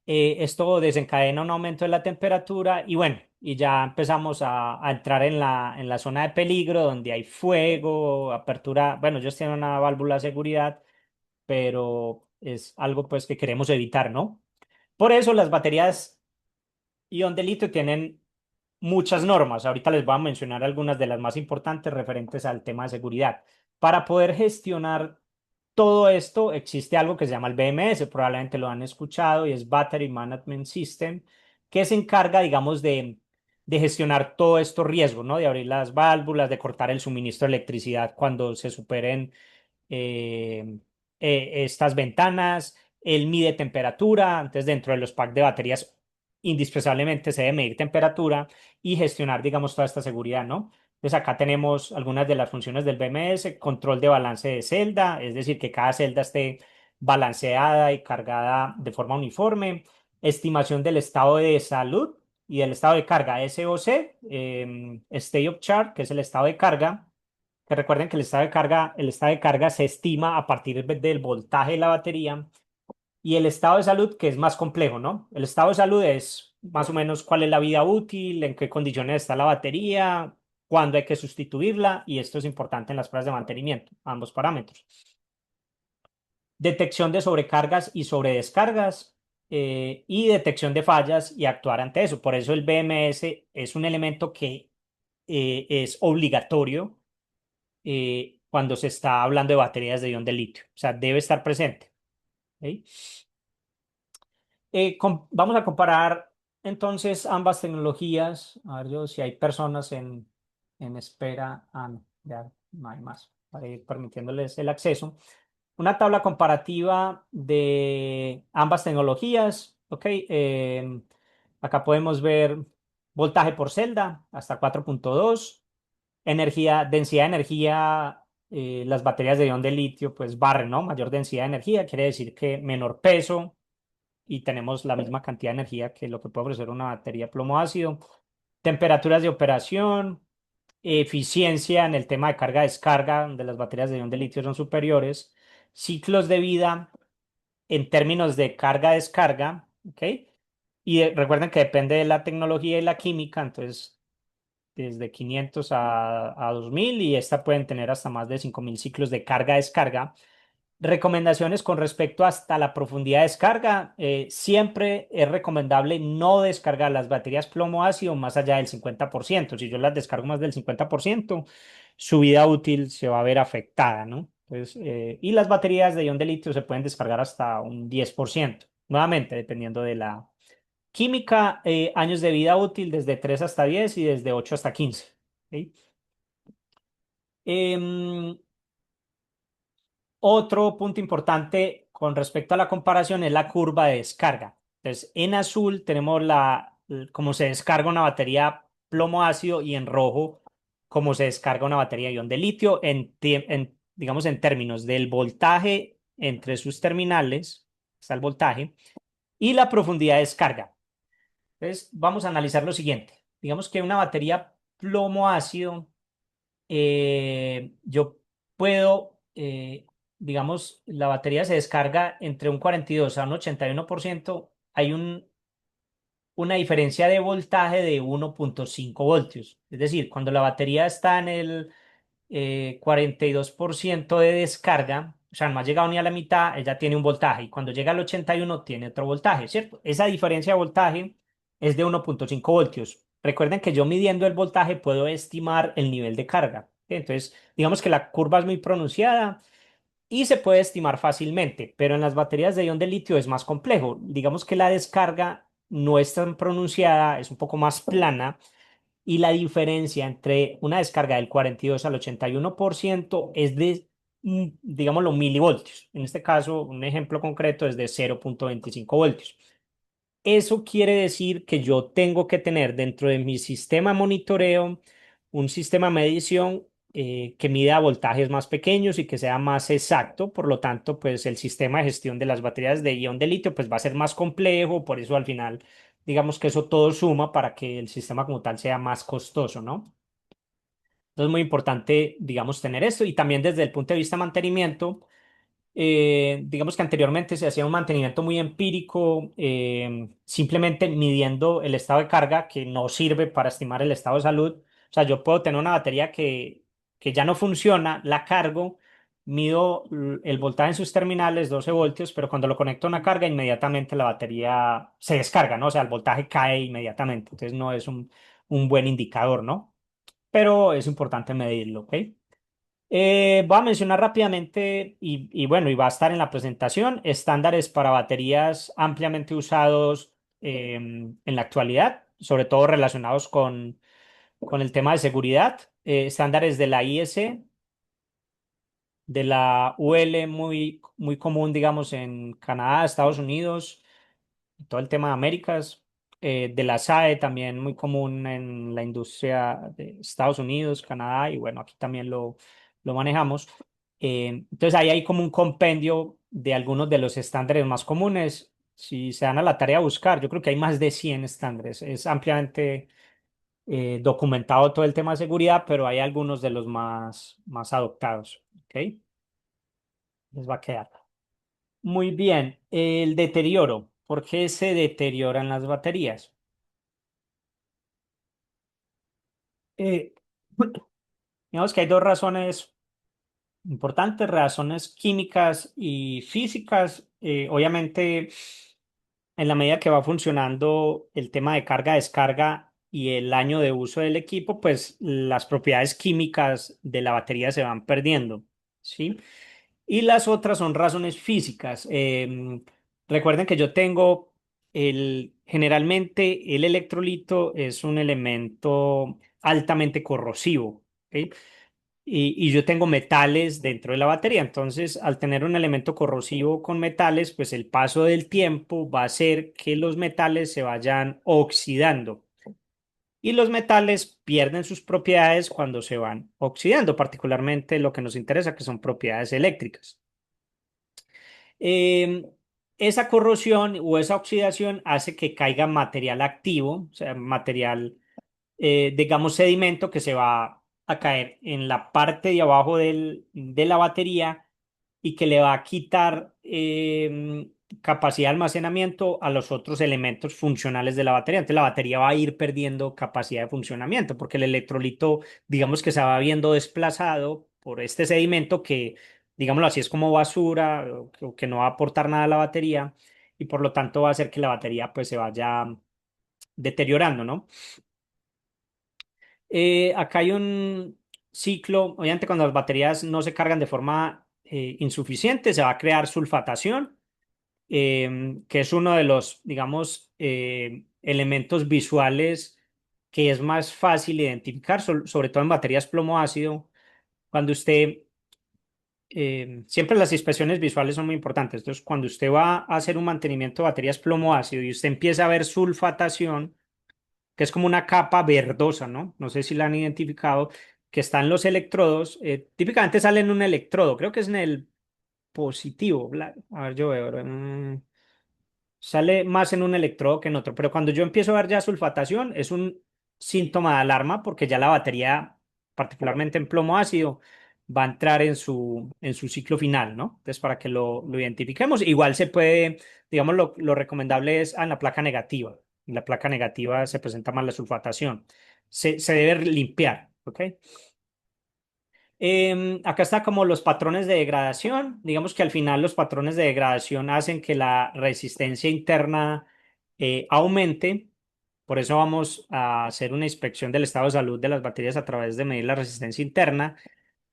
Esto desencadena un aumento de la temperatura y bueno, y ya empezamos a entrar en la zona de peligro donde hay fuego, apertura. Bueno, ellos tienen una válvula de seguridad, pero es algo pues que queremos evitar, ¿no? Por eso las baterías ion de litio tienen muchas normas. Ahorita les voy a mencionar algunas de las más importantes referentes al tema de seguridad. Para poder gestionar todo esto, existe algo que se llama el BMS, probablemente lo han escuchado, y es Battery Management System, que se encarga, digamos, de gestionar todos estos riesgos, ¿no? De abrir las válvulas, de cortar el suministro de electricidad cuando se superen eh, estas ventanas. Él mide temperatura, entonces dentro de los packs de baterías indispensablemente se debe medir temperatura y gestionar, digamos, toda esta seguridad, ¿no? Entonces acá tenemos algunas de las funciones del BMS: control de balance de celda, es decir, que cada celda esté balanceada y cargada de forma uniforme, estimación del estado de salud y del estado de carga, SOC, State of Charge, que es el estado de carga, que recuerden que el estado de carga se estima a partir del voltaje de la batería, y el estado de salud, que es más complejo, ¿no? El estado de salud es más o menos cuál es la vida útil, en qué condiciones está la batería, cuándo hay que sustituirla, y esto es importante en las pruebas de mantenimiento, ambos parámetros. Detección de sobrecargas y sobredescargas, y detección de fallas y actuar ante eso. Por eso el BMS es un elemento que es obligatorio cuando se está hablando de baterías de ion de litio. O sea, debe estar presente. ¿Ok? Vamos a comparar entonces ambas tecnologías. A ver yo si hay personas en espera. Ah, no, ya no hay más para ir permitiéndoles el acceso. Una tabla comparativa de ambas tecnologías. Ok, acá podemos ver voltaje por celda hasta 4.2. Energía, densidad de energía. Las baterías de ion de litio pues barren, ¿no? Mayor densidad de energía, quiere decir que menor peso y tenemos la misma cantidad de energía que lo que puede ofrecer una batería de plomo ácido. Temperaturas de operación, eficiencia en el tema de carga-descarga, donde las baterías de ion de litio son superiores. Ciclos de vida en términos de carga-descarga, ¿ok? Y recuerden que depende de la tecnología y la química, entonces desde 500 a 2000, y esta pueden tener hasta más de 5000 ciclos de carga-descarga. Recomendaciones con respecto hasta la profundidad de descarga. Siempre es recomendable no descargar las baterías plomo ácido más allá del 50%. Si yo las descargo más del 50%, su vida útil se va a ver afectada, ¿no? Entonces, y las baterías de ion de litio se pueden descargar hasta un 10%, nuevamente dependiendo de la Química, años de vida útil desde 3 hasta 10 y desde 8 hasta 15. ¿Ok? Em, Otro punto importante con respecto a la comparación es la curva de descarga. Entonces, en azul tenemos cómo se descarga una batería plomo ácido y en rojo cómo se descarga una batería ion de litio digamos, en términos del voltaje entre sus terminales, está el voltaje, y la profundidad de descarga. Entonces, vamos a analizar lo siguiente. Digamos que una batería plomo ácido, yo puedo, digamos, la batería se descarga entre un 42 a un 81%. Hay una diferencia de voltaje de 1,5 voltios. Es decir, cuando la batería está en el 42% de descarga, o sea, no ha llegado ni a la mitad, ella tiene un voltaje y cuando llega al 81 tiene otro voltaje, ¿cierto? Esa diferencia de voltaje es de 1,5 voltios. Recuerden que yo midiendo el voltaje puedo estimar el nivel de carga. Entonces, digamos que la curva es muy pronunciada y se puede estimar fácilmente, pero en las baterías de ion de litio es más complejo. Digamos que la descarga no es tan pronunciada, es un poco más plana y la diferencia entre una descarga del 42 al 81% es de, digámoslo, milivoltios. En este caso, un ejemplo concreto es de 0,25 voltios. Eso quiere decir que yo tengo que tener dentro de mi sistema de monitoreo un sistema de medición que mida voltajes más pequeños y que sea más exacto. Por lo tanto, pues el sistema de gestión de las baterías de ion de litio pues va a ser más complejo. Por eso al final, digamos que eso todo suma para que el sistema como tal sea más costoso, ¿no? Entonces es muy importante, digamos, tener esto. Y también desde el punto de vista de mantenimiento digamos que anteriormente se hacía un mantenimiento muy empírico, simplemente midiendo el estado de carga, que no sirve para estimar el estado de salud. O sea, yo puedo tener una batería que ya no funciona, la cargo, mido el voltaje en sus terminales, 12 voltios, pero cuando lo conecto a una carga, inmediatamente la batería se descarga, ¿no? O sea, el voltaje cae inmediatamente. Entonces no es un buen indicador, ¿no? Pero es importante medirlo, ¿ok? Voy a mencionar rápidamente y bueno, y va a estar en la presentación, estándares para baterías ampliamente usados en la actualidad, sobre todo relacionados con el tema de seguridad, estándares de la IEC, de la UL muy común, digamos, en Canadá, Estados Unidos, todo el tema de Américas, de la SAE también muy común en la industria de Estados Unidos, Canadá y bueno, aquí también lo manejamos. Entonces ahí hay como un compendio de algunos de los estándares más comunes. Si se dan a la tarea de buscar, yo creo que hay más de 100 estándares. Es ampliamente documentado todo el tema de seguridad, pero hay algunos de los más adoptados. ¿Ok? Les va a quedar. Muy bien. El deterioro. ¿Por qué se deterioran las baterías? Eh, digamos que hay dos razones importantes, razones químicas y físicas. Obviamente, en la medida que va funcionando el tema de carga-descarga y el año de uso del equipo, pues las propiedades químicas de la batería se van perdiendo, ¿sí? Y las otras son razones físicas. Recuerden que yo tengo generalmente el electrolito es un elemento altamente corrosivo, ¿ok? Y yo tengo metales dentro de la batería. Entonces, al tener un elemento corrosivo con metales, pues el paso del tiempo va a hacer que los metales se vayan oxidando. Y los metales pierden sus propiedades cuando se van oxidando, particularmente lo que nos interesa, que son propiedades eléctricas. Eh, Esa corrosión o esa oxidación hace que caiga material activo, o sea, material, digamos, sedimento que se va a caer en la parte de abajo de la batería y que le va a quitar capacidad de almacenamiento a los otros elementos funcionales de la batería. Entonces la batería va a ir perdiendo capacidad de funcionamiento porque el electrolito, digamos que se va viendo desplazado por este sedimento que, digámoslo así, es como basura o que no va a aportar nada a la batería y por lo tanto va a hacer que la batería pues se vaya deteriorando, ¿no? Acá hay un ciclo, obviamente cuando las baterías no se cargan de forma insuficiente, se va a crear sulfatación, que es uno de los, digamos, elementos visuales que es más fácil identificar, sobre todo en baterías plomo ácido, cuando usted, siempre las inspecciones visuales son muy importantes. Entonces, cuando usted va a hacer un mantenimiento de baterías plomo ácido y usted empieza a ver sulfatación, que es como una capa verdosa, ¿no? No sé si la han identificado, que está en los electrodos. Típicamente sale en un electrodo, creo que es en el positivo. A ver, yo veo. Sale más en un electrodo que en otro, pero cuando yo empiezo a ver ya sulfatación, es un síntoma de alarma porque ya la batería, particularmente en plomo ácido, va a entrar en su ciclo final, ¿no? Entonces, para que lo identifiquemos, igual se puede, digamos, lo recomendable es en la placa negativa. En la placa negativa se presenta más la sulfatación. Se debe limpiar, ¿ok? Acá está como los patrones de degradación. Digamos que al final los patrones de degradación hacen que la resistencia interna aumente. Por eso vamos a hacer una inspección del estado de salud de las baterías a través de medir la resistencia interna.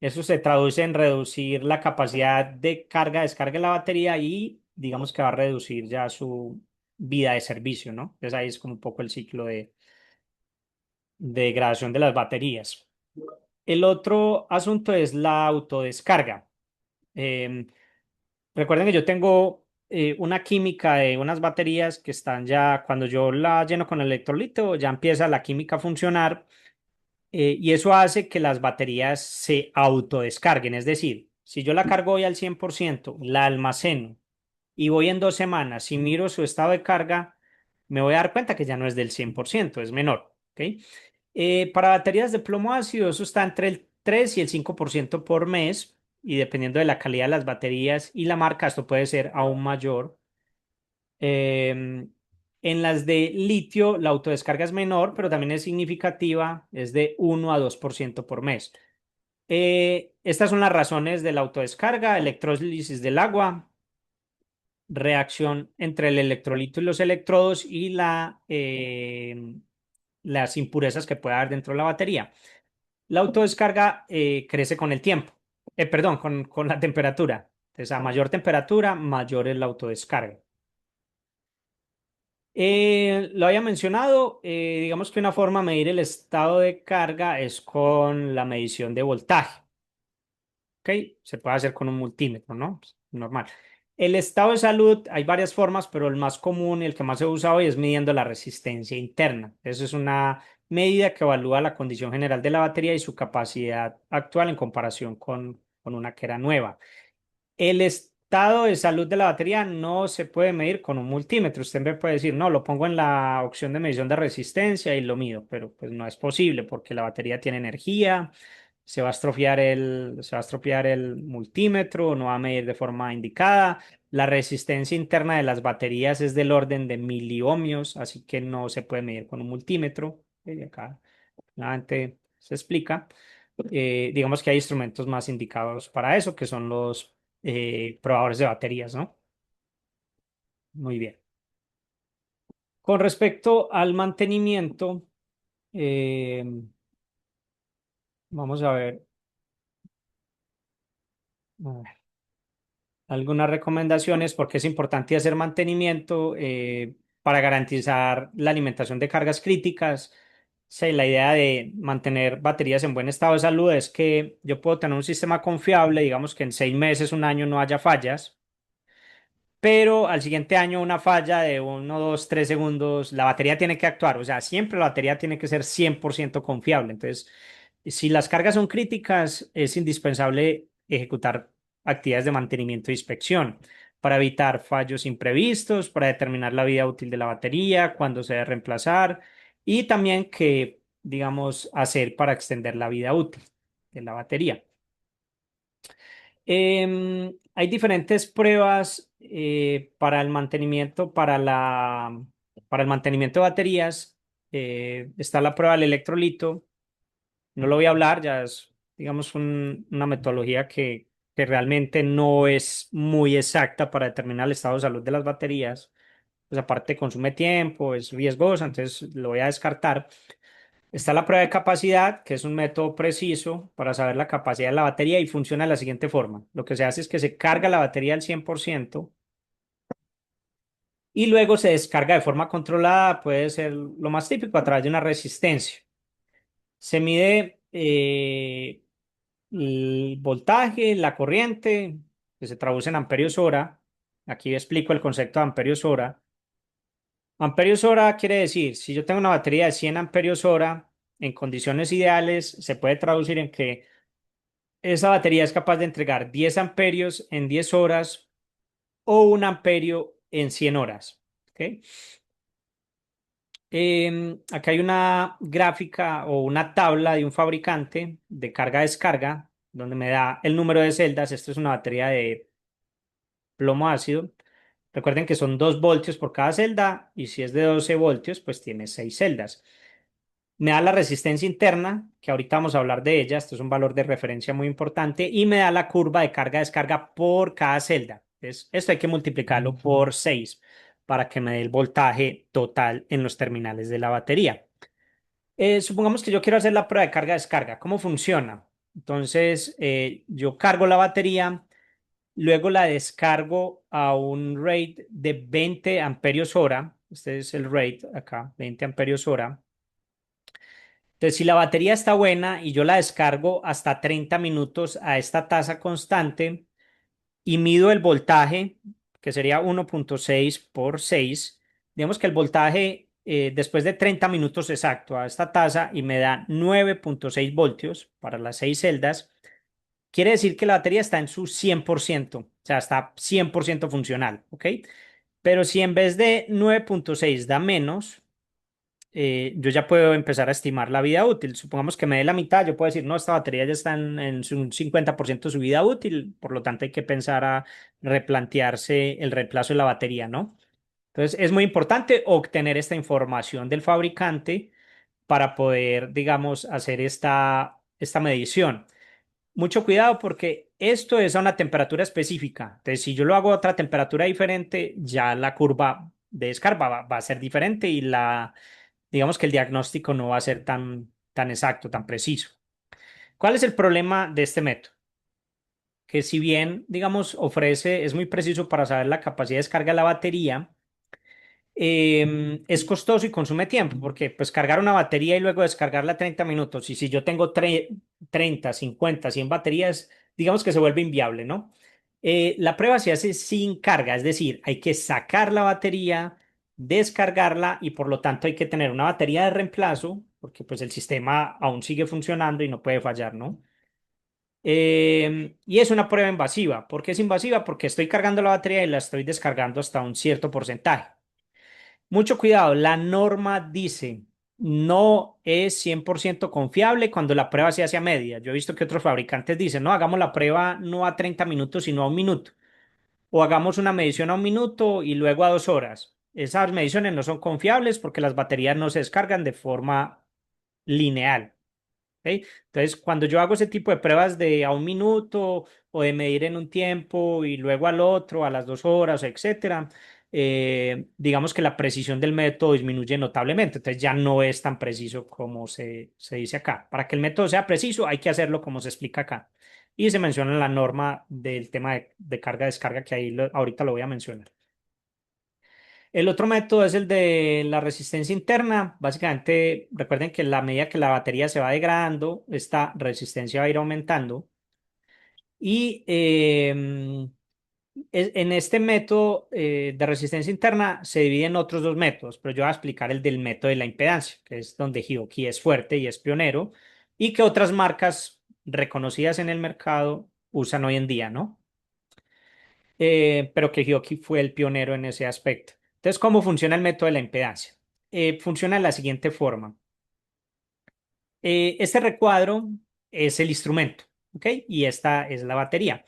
Eso se traduce en reducir la capacidad de carga-descarga de la batería y digamos que va a reducir ya su vida de servicio, ¿no? Entonces ahí es como un poco el ciclo de degradación de las baterías. El otro asunto es la autodescarga. Em, Recuerden que yo tengo una química de unas baterías que están ya, cuando yo la lleno con electrolito, ya empieza la química a funcionar y eso hace que las baterías se autodescarguen. Es decir, si yo la cargo hoy al 100%, la almaceno y voy en 2 semanas y miro su estado de carga, me voy a dar cuenta que ya no es del 100%, es menor. ¿Ok? Para baterías de plomo ácido, eso está entre el 3 y el 5% por mes, y dependiendo de la calidad de las baterías y la marca, esto puede ser aún mayor. En las de litio, la autodescarga es menor, pero también es significativa, es de 1 a 2% por mes. Estas son las razones de la autodescarga: electrólisis del agua, reacción entre el electrolito y los electrodos y las impurezas que pueda haber dentro de la batería. La autodescarga crece con el tiempo, perdón, con la temperatura. Entonces, a mayor temperatura, mayor es la autodescarga. Lo había mencionado, digamos que una forma de medir el estado de carga es con la medición de voltaje. ¿Ok? Se puede hacer con un multímetro, ¿no? Pues, normal. El estado de salud, hay varias formas, pero el más común y el que más se usa hoy es midiendo la resistencia interna. Eso es una medida que evalúa la condición general de la batería y su capacidad actual en comparación con una que era nueva. El estado de salud de la batería no se puede medir con un multímetro. Usted me puede decir, no, lo pongo en la opción de medición de resistencia y lo mido, pero pues no es posible porque la batería tiene energía, se va a estropear el multímetro, no va a medir de forma indicada. La resistencia interna de las baterías es del orden de miliohmios, así que no se puede medir con un multímetro. Acá nuevamente se explica. Digamos que hay instrumentos más indicados para eso, que son los probadores de baterías, ¿no? Muy bien. Con respecto al mantenimiento, eh, vamos a ver, algunas recomendaciones porque es importante hacer mantenimiento para garantizar la alimentación de cargas críticas. Sí, la idea de mantener baterías en buen estado de salud es que yo puedo tener un sistema confiable, digamos que en 6 meses, un año no haya fallas, pero al siguiente año una falla de 1, 2, 3 segundos, la batería tiene que actuar. O sea, siempre la batería tiene que ser 100% confiable. Entonces, si las cargas son críticas, es indispensable ejecutar actividades de mantenimiento e inspección para evitar fallos imprevistos, para determinar la vida útil de la batería, cuándo se debe reemplazar y también qué, digamos, hacer para extender la vida útil de la batería. Hay diferentes pruebas para el mantenimiento, para el mantenimiento de baterías. Está la prueba del electrolito. No lo voy a hablar, ya es, digamos, una metodología que realmente no es muy exacta para determinar el estado de salud de las baterías. Pues aparte consume tiempo, es riesgosa, entonces lo voy a descartar. Está la prueba de capacidad, que es un método preciso para saber la capacidad de la batería y funciona de la siguiente forma. Lo que se hace es que se carga la batería al 100% y luego se descarga de forma controlada, puede ser lo más típico a través de una resistencia. Se mide el voltaje, la corriente, que se traduce en amperios hora. Aquí explico el concepto de amperios hora. Amperios hora quiere decir, si yo tengo una batería de 100 amperios hora, en condiciones ideales, se puede traducir en que esa batería es capaz de entregar 10 amperios en 10 horas o 1 amperio en 100 horas. ¿Ok? Acá hay una gráfica o una tabla de un fabricante de carga-descarga, donde me da el número de celdas. Esto es una batería de plomo ácido. Recuerden que son 2 voltios por cada celda y si es de 12 voltios, pues tiene 6 celdas. Me da la resistencia interna, que ahorita vamos a hablar de ella. Esto es un valor de referencia muy importante. Y me da la curva de carga-descarga por cada celda. Entonces, esto hay que multiplicarlo por 6 para que me dé el voltaje total en los terminales de la batería. Supongamos que yo quiero hacer la prueba de carga-descarga. ¿Cómo funciona? Entonces, yo cargo la batería, luego la descargo a un rate de 20 amperios hora. Este es el rate acá, 20 amperios hora. Entonces, si la batería está buena y yo la descargo hasta 30 minutos a esta tasa constante y mido el voltaje, que sería 1,6 por 6, digamos que el voltaje después de 30 minutos exacto a esta tasa y me da 9,6 voltios para las 6 celdas, quiere decir que la batería está en su 100%, o sea, está 100% funcional, ¿ok? Pero si en vez de 9,6 da menos, yo ya puedo empezar a estimar la vida útil. Supongamos que me dé la mitad, yo puedo decir, no, esta batería ya está en un 50% de su vida útil, por lo tanto hay que pensar a replantearse el reemplazo de la batería, ¿no? Entonces es muy importante obtener esta información del fabricante para poder, digamos, hacer esta medición. Mucho cuidado porque esto es a una temperatura específica. Entonces, si yo lo hago a otra temperatura diferente, ya la curva de descarga va a ser diferente y digamos que el diagnóstico no va a ser tan exacto, tan preciso. ¿Cuál es el problema de este método? Que si bien, digamos, es muy preciso para saber la capacidad de descarga de la batería, es costoso y consume tiempo, porque pues cargar una batería y luego descargarla 30 minutos, y si yo tengo 30, 50, 100 baterías, digamos que se vuelve inviable, ¿no? La prueba se hace sin carga, es decir, hay que sacar la batería, descargarla y por lo tanto hay que tener una batería de reemplazo, porque pues el sistema aún sigue funcionando y no puede fallar, ¿no? Y es una prueba invasiva. ¿Por qué es invasiva? Porque estoy cargando la batería y la estoy descargando hasta un cierto porcentaje. Mucho cuidado, la norma dice no es 100% confiable cuando la prueba se hace a media. Yo he visto que otros fabricantes dicen, no, hagamos la prueba no a 30 minutos, sino a 1 minuto. O hagamos una medición a 1 minuto y luego a 2 horas. Esas mediciones no son confiables porque las baterías no se descargan de forma lineal. ¿Ok? Entonces, cuando yo hago ese tipo de pruebas de a 1 minuto o de medir en un tiempo y luego al otro, a las 2 horas, etcétera, digamos que la precisión del método disminuye notablemente. Entonces, ya no es tan preciso como se dice acá. Para que el método sea preciso, hay que hacerlo como se explica acá. Y se menciona en la norma del tema de carga-descarga, que ahí ahorita lo voy a mencionar. El otro método es el de la resistencia interna. Básicamente, recuerden que a la medida que la batería se va degradando, esta resistencia va a ir aumentando. Y en este método de resistencia interna se dividen otros 2 métodos, pero yo voy a explicar el del método de la impedancia, que es donde Hioki es fuerte y es pionero, y que otras marcas reconocidas en el mercado usan hoy en día, ¿no? Pero que Hioki fue el pionero en ese aspecto. Entonces, ¿cómo funciona el método de la impedancia? Funciona de la siguiente forma. Este recuadro es el instrumento, ¿ok? Y esta es la batería.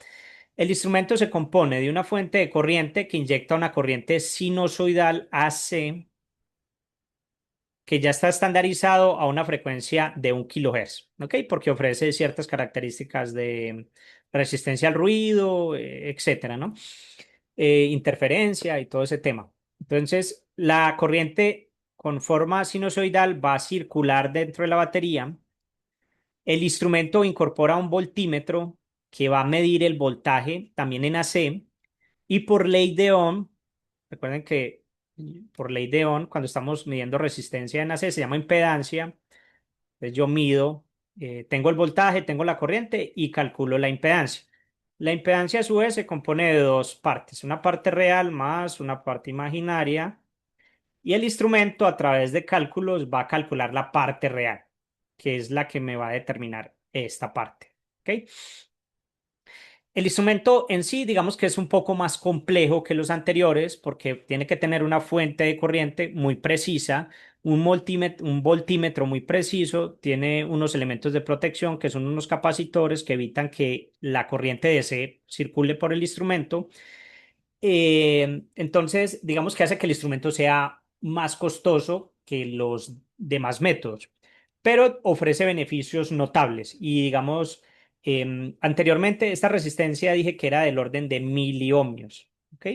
El instrumento se compone de una fuente de corriente que inyecta una corriente sinusoidal AC que ya está estandarizado a una frecuencia de 1 kHz, ¿ok? Porque ofrece ciertas características de resistencia al ruido, etcétera, ¿no? Interferencia y todo ese tema. Entonces, la corriente con forma sinusoidal va a circular dentro de la batería. El instrumento incorpora un voltímetro que va a medir el voltaje también en AC y por ley de Ohm, recuerden que por ley de Ohm, cuando estamos midiendo resistencia en AC, se llama impedancia. Entonces yo mido, tengo el voltaje, tengo la corriente y calculo la impedancia. La impedancia a su vez se compone de dos partes, una parte real más una parte imaginaria, y el instrumento a través de cálculos va a calcular la parte real, que es la que me va a determinar esta parte. ¿Ok? El instrumento en sí, digamos que es un poco más complejo que los anteriores porque tiene que tener una fuente de corriente muy precisa, un voltímetro muy preciso, tiene unos elementos de protección que son unos capacitores que evitan que la corriente DC circule por el instrumento. Entonces, digamos que hace que el instrumento sea más costoso que los demás métodos, pero ofrece beneficios notables. Y digamos, anteriormente esta resistencia dije que era del orden de miliohmios. ¿Ok?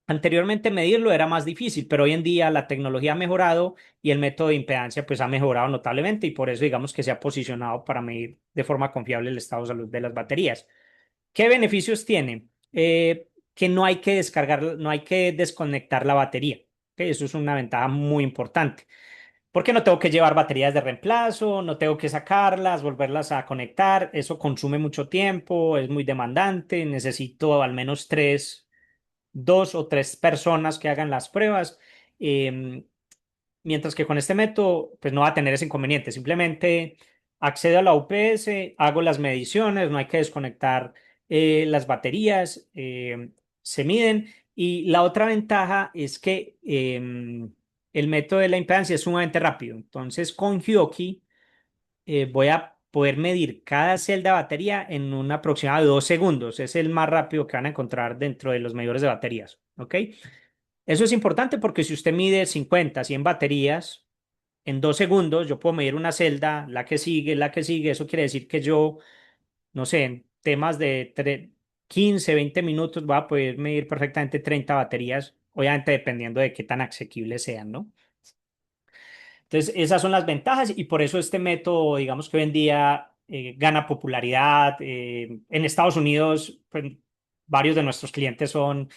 Anteriormente medirlo era más difícil, pero hoy en día la tecnología ha mejorado y el método de impedancia pues ha mejorado notablemente y por eso digamos que se ha posicionado para medir de forma confiable el estado de salud de las baterías. ¿Qué beneficios tiene? Que no hay que descargar, no hay que desconectar la batería. ¿Ok? Eso es una ventaja muy importante. Porque no tengo que llevar baterías de reemplazo, no tengo que sacarlas, volverlas a conectar. Eso consume mucho tiempo, es muy demandante. Necesito al menos dos o tres personas que hagan las pruebas. Em, Mientras que con este método, pues no va a tener ese inconveniente. Simplemente accedo a la UPS, hago las mediciones, no hay que desconectar las baterías, se miden. Y la otra ventaja es que el método de la impedancia es sumamente rápido. Entonces, con Hioki voy a poder medir cada celda de batería en un aproximado de 2 segundos. Es el más rápido que van a encontrar dentro de los medidores de baterías. ¿Ok? Eso es importante porque si usted mide 50, 100 baterías en 2 segundos, yo puedo medir una celda, la que sigue, la que sigue. Eso quiere decir que yo, no sé, en temas de 15, 20 minutos voy a poder medir perfectamente 30 baterías, obviamente dependiendo de qué tan asequibles sean, ¿no? Entonces, esas son las ventajas y por eso este método, digamos que hoy en día gana popularidad. En Estados Unidos, pues, varios de nuestros clientes son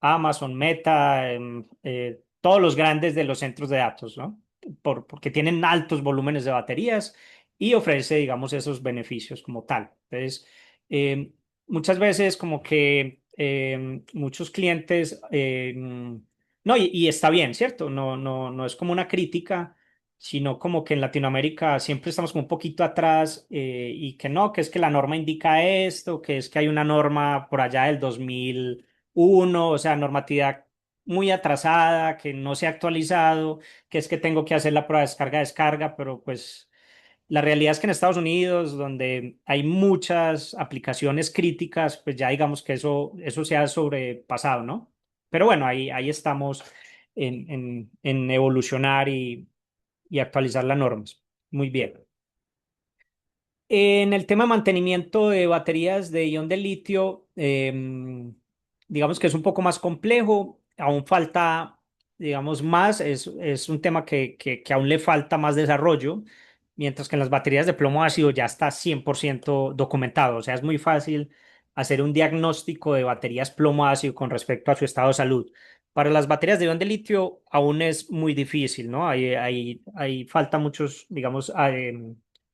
Amazon, Meta, todos los grandes de los centros de datos, ¿no? Porque tienen altos volúmenes de baterías y ofrece, digamos, esos beneficios como tal. Entonces, muchas veces como que muchos clientes, no, y está bien, ¿cierto? No es como una crítica sino como que en Latinoamérica siempre estamos como un poquito atrás y que no, que es que la norma indica esto, que es que hay una norma por allá del 2001, o sea, normatividad muy atrasada, que no se ha actualizado, que es que tengo que hacer la prueba de descarga, pero pues la realidad es que en Estados Unidos, donde hay muchas aplicaciones críticas, pues ya digamos que eso se ha sobrepasado, ¿no? Pero bueno, ahí estamos en evolucionar y actualizar las normas. Muy bien. En el tema de mantenimiento de baterías de ion de litio, digamos que es un poco más complejo, aún falta, digamos, más, es un tema que aún le falta más desarrollo, mientras que en las baterías de plomo ácido ya está 100% documentado, o sea, es muy fácil hacer un diagnóstico de baterías plomo ácido con respecto a su estado de salud. Para las baterías de ion de litio aún es muy difícil, ¿no? Hay falta muchos, digamos,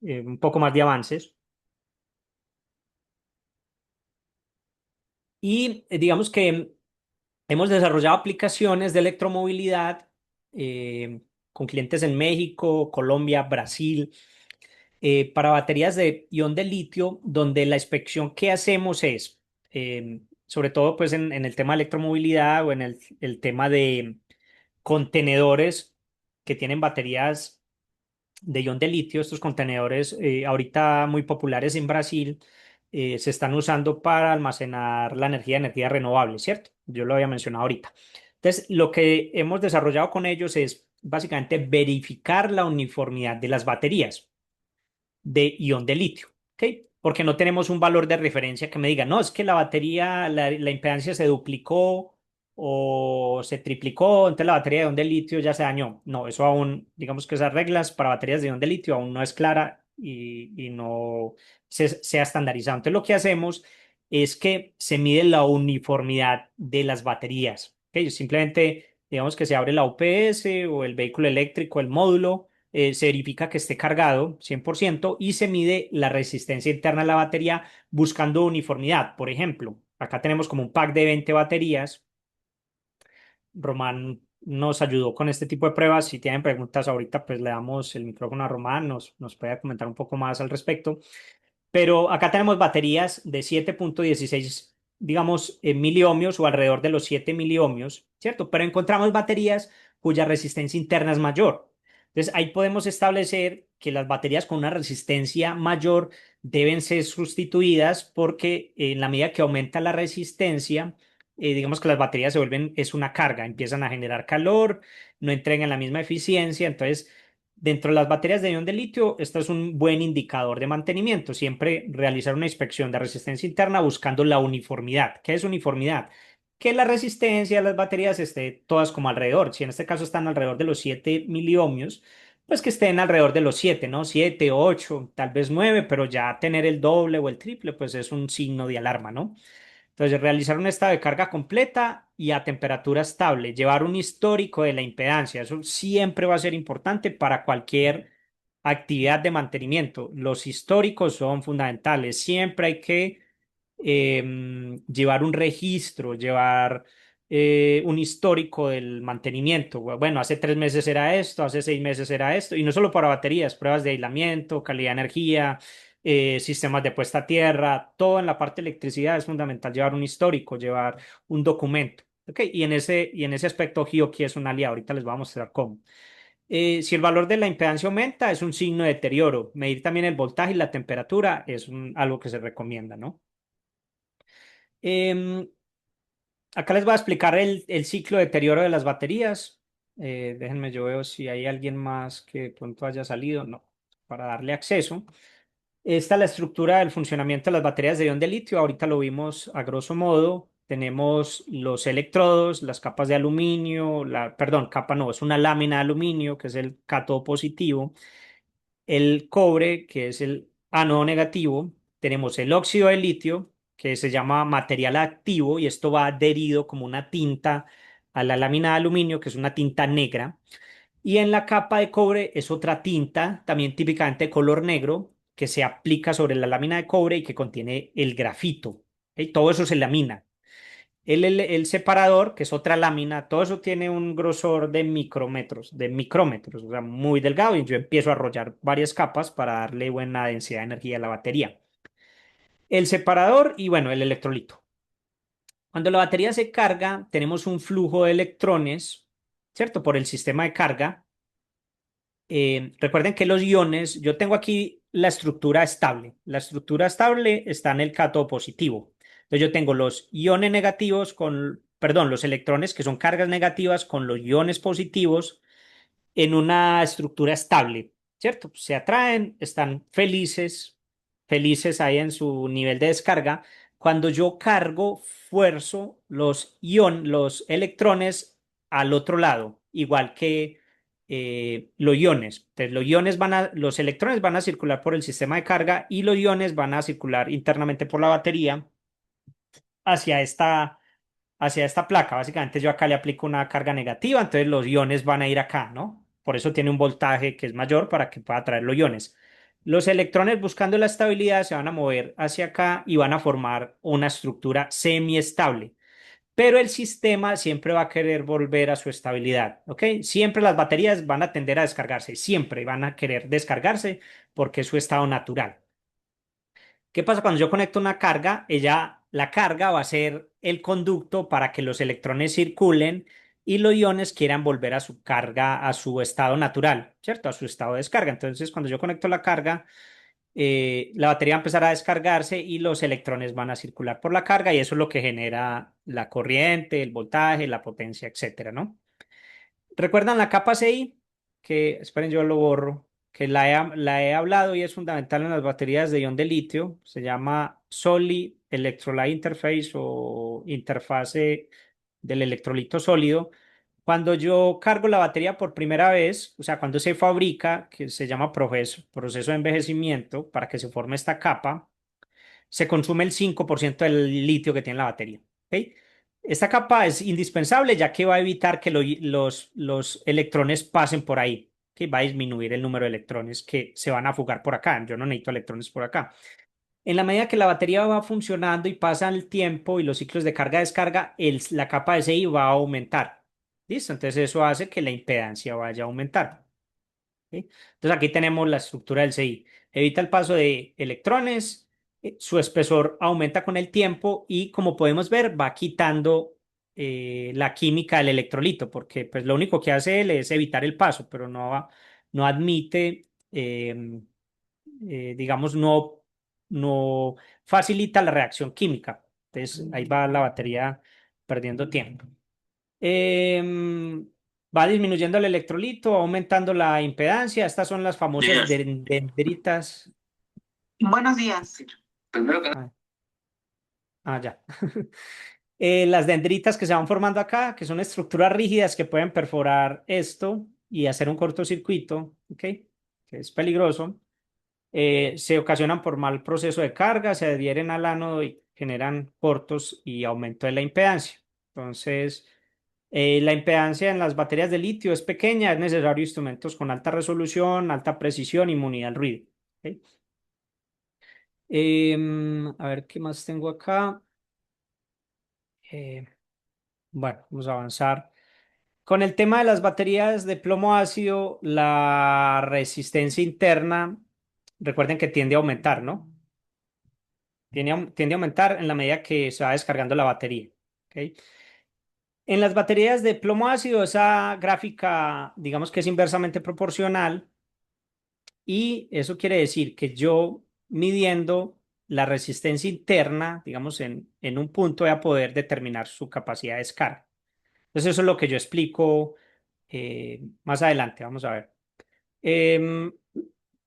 un poco más de avances. Y digamos que hemos desarrollado aplicaciones de electromovilidad con clientes en México, Colombia, Brasil, para baterías de ion de litio, donde la inspección que hacemos es, sobre todo pues en el tema de electromovilidad o en el tema de contenedores que tienen baterías de ion de litio, estos contenedores ahorita muy populares en Brasil, se están usando para almacenar la energía renovable, ¿cierto? Yo lo había mencionado ahorita. Entonces, lo que hemos desarrollado con ellos es básicamente verificar la uniformidad de las baterías de ion de litio, ¿ok? Porque no tenemos un valor de referencia que me diga, no, es que la batería, la impedancia se duplicó o se triplicó, entonces la batería de ion de litio ya se dañó. No, eso aún, digamos que esas reglas para baterías de ion de litio aún no es clara y no se ha estandarizado. Entonces lo que hacemos es que se mide la uniformidad de las baterías, ¿ok? Simplemente digamos que se abre la UPS o el vehículo eléctrico, el módulo, se verifica que esté cargado 100% y se mide la resistencia interna de la batería buscando uniformidad. Por ejemplo, acá tenemos como un pack de 20 baterías. Román nos ayudó con este tipo de pruebas. Si tienen preguntas ahorita, pues le damos el micrófono a Román, nos puede comentar un poco más al respecto. Pero acá tenemos baterías de 7,16, digamos, miliohmios o alrededor de los 7 miliohmios, ¿cierto? Pero encontramos baterías cuya resistencia interna es mayor. Entonces, ahí podemos establecer que las baterías con una resistencia mayor deben ser sustituidas porque en la medida que aumenta la resistencia, digamos que las baterías se vuelven, es una carga, empiezan a generar calor, no entregan la misma eficiencia, entonces dentro de las baterías de ion de litio, este es un buen indicador de mantenimiento. Siempre realizar una inspección de resistencia interna buscando la uniformidad. ¿Qué es uniformidad? Que la resistencia de las baterías esté todas como alrededor. Si en este caso están alrededor de los 7 miliohmios, pues que estén alrededor de los 7, ¿no? 7, 8, tal vez 9, pero ya tener el doble o el triple, pues es un signo de alarma, ¿no? Entonces, realizar un estado de carga completa y a temperatura estable, llevar un histórico de la impedancia, eso siempre va a ser importante para cualquier actividad de mantenimiento. Los históricos son fundamentales, siempre hay que llevar un registro, llevar un histórico del mantenimiento. Bueno, hace 3 meses era esto, hace 6 meses era esto, y no solo para baterías, pruebas de aislamiento, calidad de energía, sistemas de puesta a tierra, todo en la parte de electricidad es fundamental llevar un histórico, llevar un documento. ¿Ok? Y en ese aspecto, Hioki es un aliado. Ahorita les voy a mostrar cómo. Si el valor de la impedancia aumenta, es un signo de deterioro. Medir también el voltaje y la temperatura es algo que se recomienda, ¿no? Em, Acá les voy a explicar el ciclo de deterioro de las baterías. Déjenme, yo veo si hay alguien más que de pronto haya salido. No, para darle acceso. Esta es la estructura del funcionamiento de las baterías de ion de litio. Ahorita lo vimos a grosso modo. Tenemos los electrodos, las capas de aluminio, perdón, capa no, es una lámina de aluminio que es el cátodo positivo, el cobre que es el ánodo negativo, tenemos el óxido de litio que se llama material activo y esto va adherido como una tinta a la lámina de aluminio que es una tinta negra. Y en la capa de cobre es otra tinta, también típicamente de color negro, que se aplica sobre la lámina de cobre y que contiene el grafito. ¿Ok? Todo eso se lamina. El separador, que es otra lámina, todo eso tiene un grosor de micrómetros, o sea, muy delgado. Y yo empiezo a arrollar varias capas para darle buena densidad de energía a la batería. El separador y bueno, el electrolito. Cuando la batería se carga, tenemos un flujo de electrones, ¿cierto? Por el sistema de carga. Recuerden que los iones, yo tengo aquí la estructura estable. La estructura estable está en el cátodo positivo. Entonces yo tengo los iones negativos perdón, los electrones que son cargas negativas con los iones positivos en una estructura estable, ¿cierto? Se atraen, están felices, felices ahí en su nivel de descarga. Cuando yo cargo, fuerzo los electrones al otro lado, igual que los iones. Entonces, los electrones van a circular por el sistema de carga y los iones van a circular internamente por la batería hacia esta placa. Básicamente yo acá le aplico una carga negativa, entonces los iones van a ir acá, ¿no? Por eso tiene un voltaje que es mayor para que pueda traer los iones. Los electrones buscando la estabilidad se van a mover hacia acá y van a formar una estructura semiestable. Pero el sistema siempre va a querer volver a su estabilidad, ¿ok? Siempre las baterías van a tender a descargarse, siempre van a querer descargarse porque es su estado natural. ¿Qué pasa cuando yo conecto una carga? La carga va a ser el conducto para que los electrones circulen y los iones quieran volver a su carga, a su estado natural, ¿cierto? A su estado de descarga. Entonces, cuando yo conecto la carga, la batería va a empezar a descargarse y los electrones van a circular por la carga y eso es lo que genera la corriente, el voltaje, la potencia, etcétera, ¿no? ¿Recuerdan la capa CI? Que, esperen, yo lo borro, que la he hablado y es fundamental en las baterías de ion de litio. Se llama Solid Electrolyte Interface o interfase del electrolito sólido. Cuando yo cargo la batería por primera vez, o sea, cuando se fabrica, que se llama proceso de envejecimiento, para que se forme esta capa, se consume el 5% del litio que tiene la batería. ¿Ok? Esta capa es indispensable ya que va a evitar que los electrones pasen por ahí, que va a disminuir el número de electrones que se van a fugar por acá. Yo no necesito electrones por acá. En la medida que la batería va funcionando y pasa el tiempo y los ciclos de carga-descarga, la capa de SI va a aumentar. ¿Listo? Entonces eso hace que la impedancia vaya a aumentar. ¿Sí? Entonces aquí tenemos la estructura del CI. Evita el paso de electrones, su espesor aumenta con el tiempo y como podemos ver va quitando la química del electrolito porque pues lo único que hace él es evitar el paso, pero no admite, digamos, no facilita la reacción química. Entonces ahí va la batería perdiendo tiempo. Em, Va disminuyendo el electrolito, aumentando la impedancia. Estas son las famosas Días. dendritas. Buenos días. Primero que Ah, ya. Las dendritas que se van formando acá, que son estructuras rígidas que pueden perforar esto y hacer un cortocircuito, ¿ok? Que es peligroso. Se ocasionan por mal proceso de carga, se adhieren al ánodo y generan cortos y aumento de la impedancia. Entonces, la impedancia en las baterías de litio es pequeña, es necesario instrumentos con alta resolución, alta precisión, inmunidad al ruido. ¿Ok? A ver qué más tengo acá. Eh, bueno, vamos a avanzar. Con el tema de las baterías de plomo ácido, la resistencia interna, recuerden que tiende a aumentar, ¿no? Tiende a aumentar en la medida que se va descargando la batería. ¿Ok? En las baterías de plomo ácido, esa gráfica, digamos que es inversamente proporcional y eso quiere decir que yo midiendo la resistencia interna, digamos, en un punto voy a poder determinar su capacidad de descarga. Entonces, eso es lo que yo explico más adelante. Vamos a ver. Em,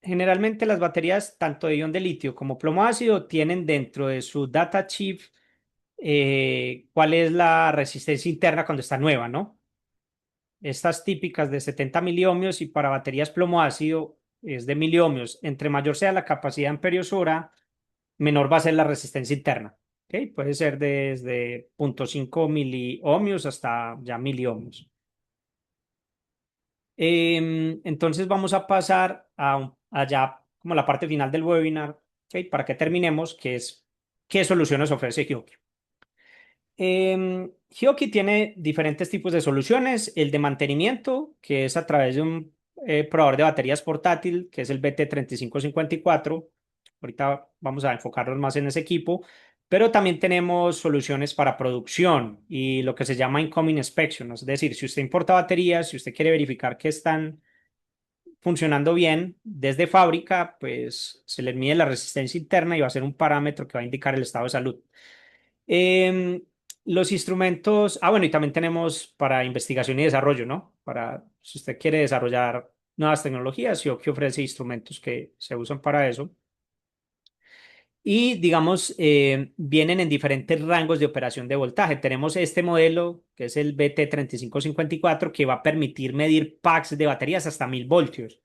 Generalmente las baterías, tanto de ion de litio como plomo ácido, tienen dentro de su data chip cuál es la resistencia interna cuando está nueva, ¿no? Estas típicas de 70 miliohmios y para baterías plomo ácido es de miliohmios. Entre mayor sea la capacidad amperiosora, menor va a ser la resistencia interna. ¿Ok? Puede ser desde 0,5 miliohmios hasta ya miliohmios. Entonces vamos a pasar allá como la parte final del webinar, ¿ok? Para que terminemos, que es qué soluciones ofrece Hyoki. Hyoki tiene diferentes tipos de soluciones. El de mantenimiento, que es a través de un probador de baterías portátil, que es el BT3554. Ahorita vamos a enfocarnos más en ese equipo. Pero también tenemos soluciones para producción y lo que se llama incoming inspection. Es decir, si usted importa baterías, si usted quiere verificar que están funcionando bien desde fábrica, pues se les mide la resistencia interna y va a ser un parámetro que va a indicar el estado de salud. Em, los instrumentos, bueno, y también tenemos para investigación y desarrollo, ¿no? Para si usted quiere desarrollar nuevas tecnologías, yo que ofrece instrumentos que se usan para eso. Y digamos, vienen en diferentes rangos de operación de voltaje. Tenemos este modelo, que es el BT3554, que va a permitir medir packs de baterías hasta 1000 voltios.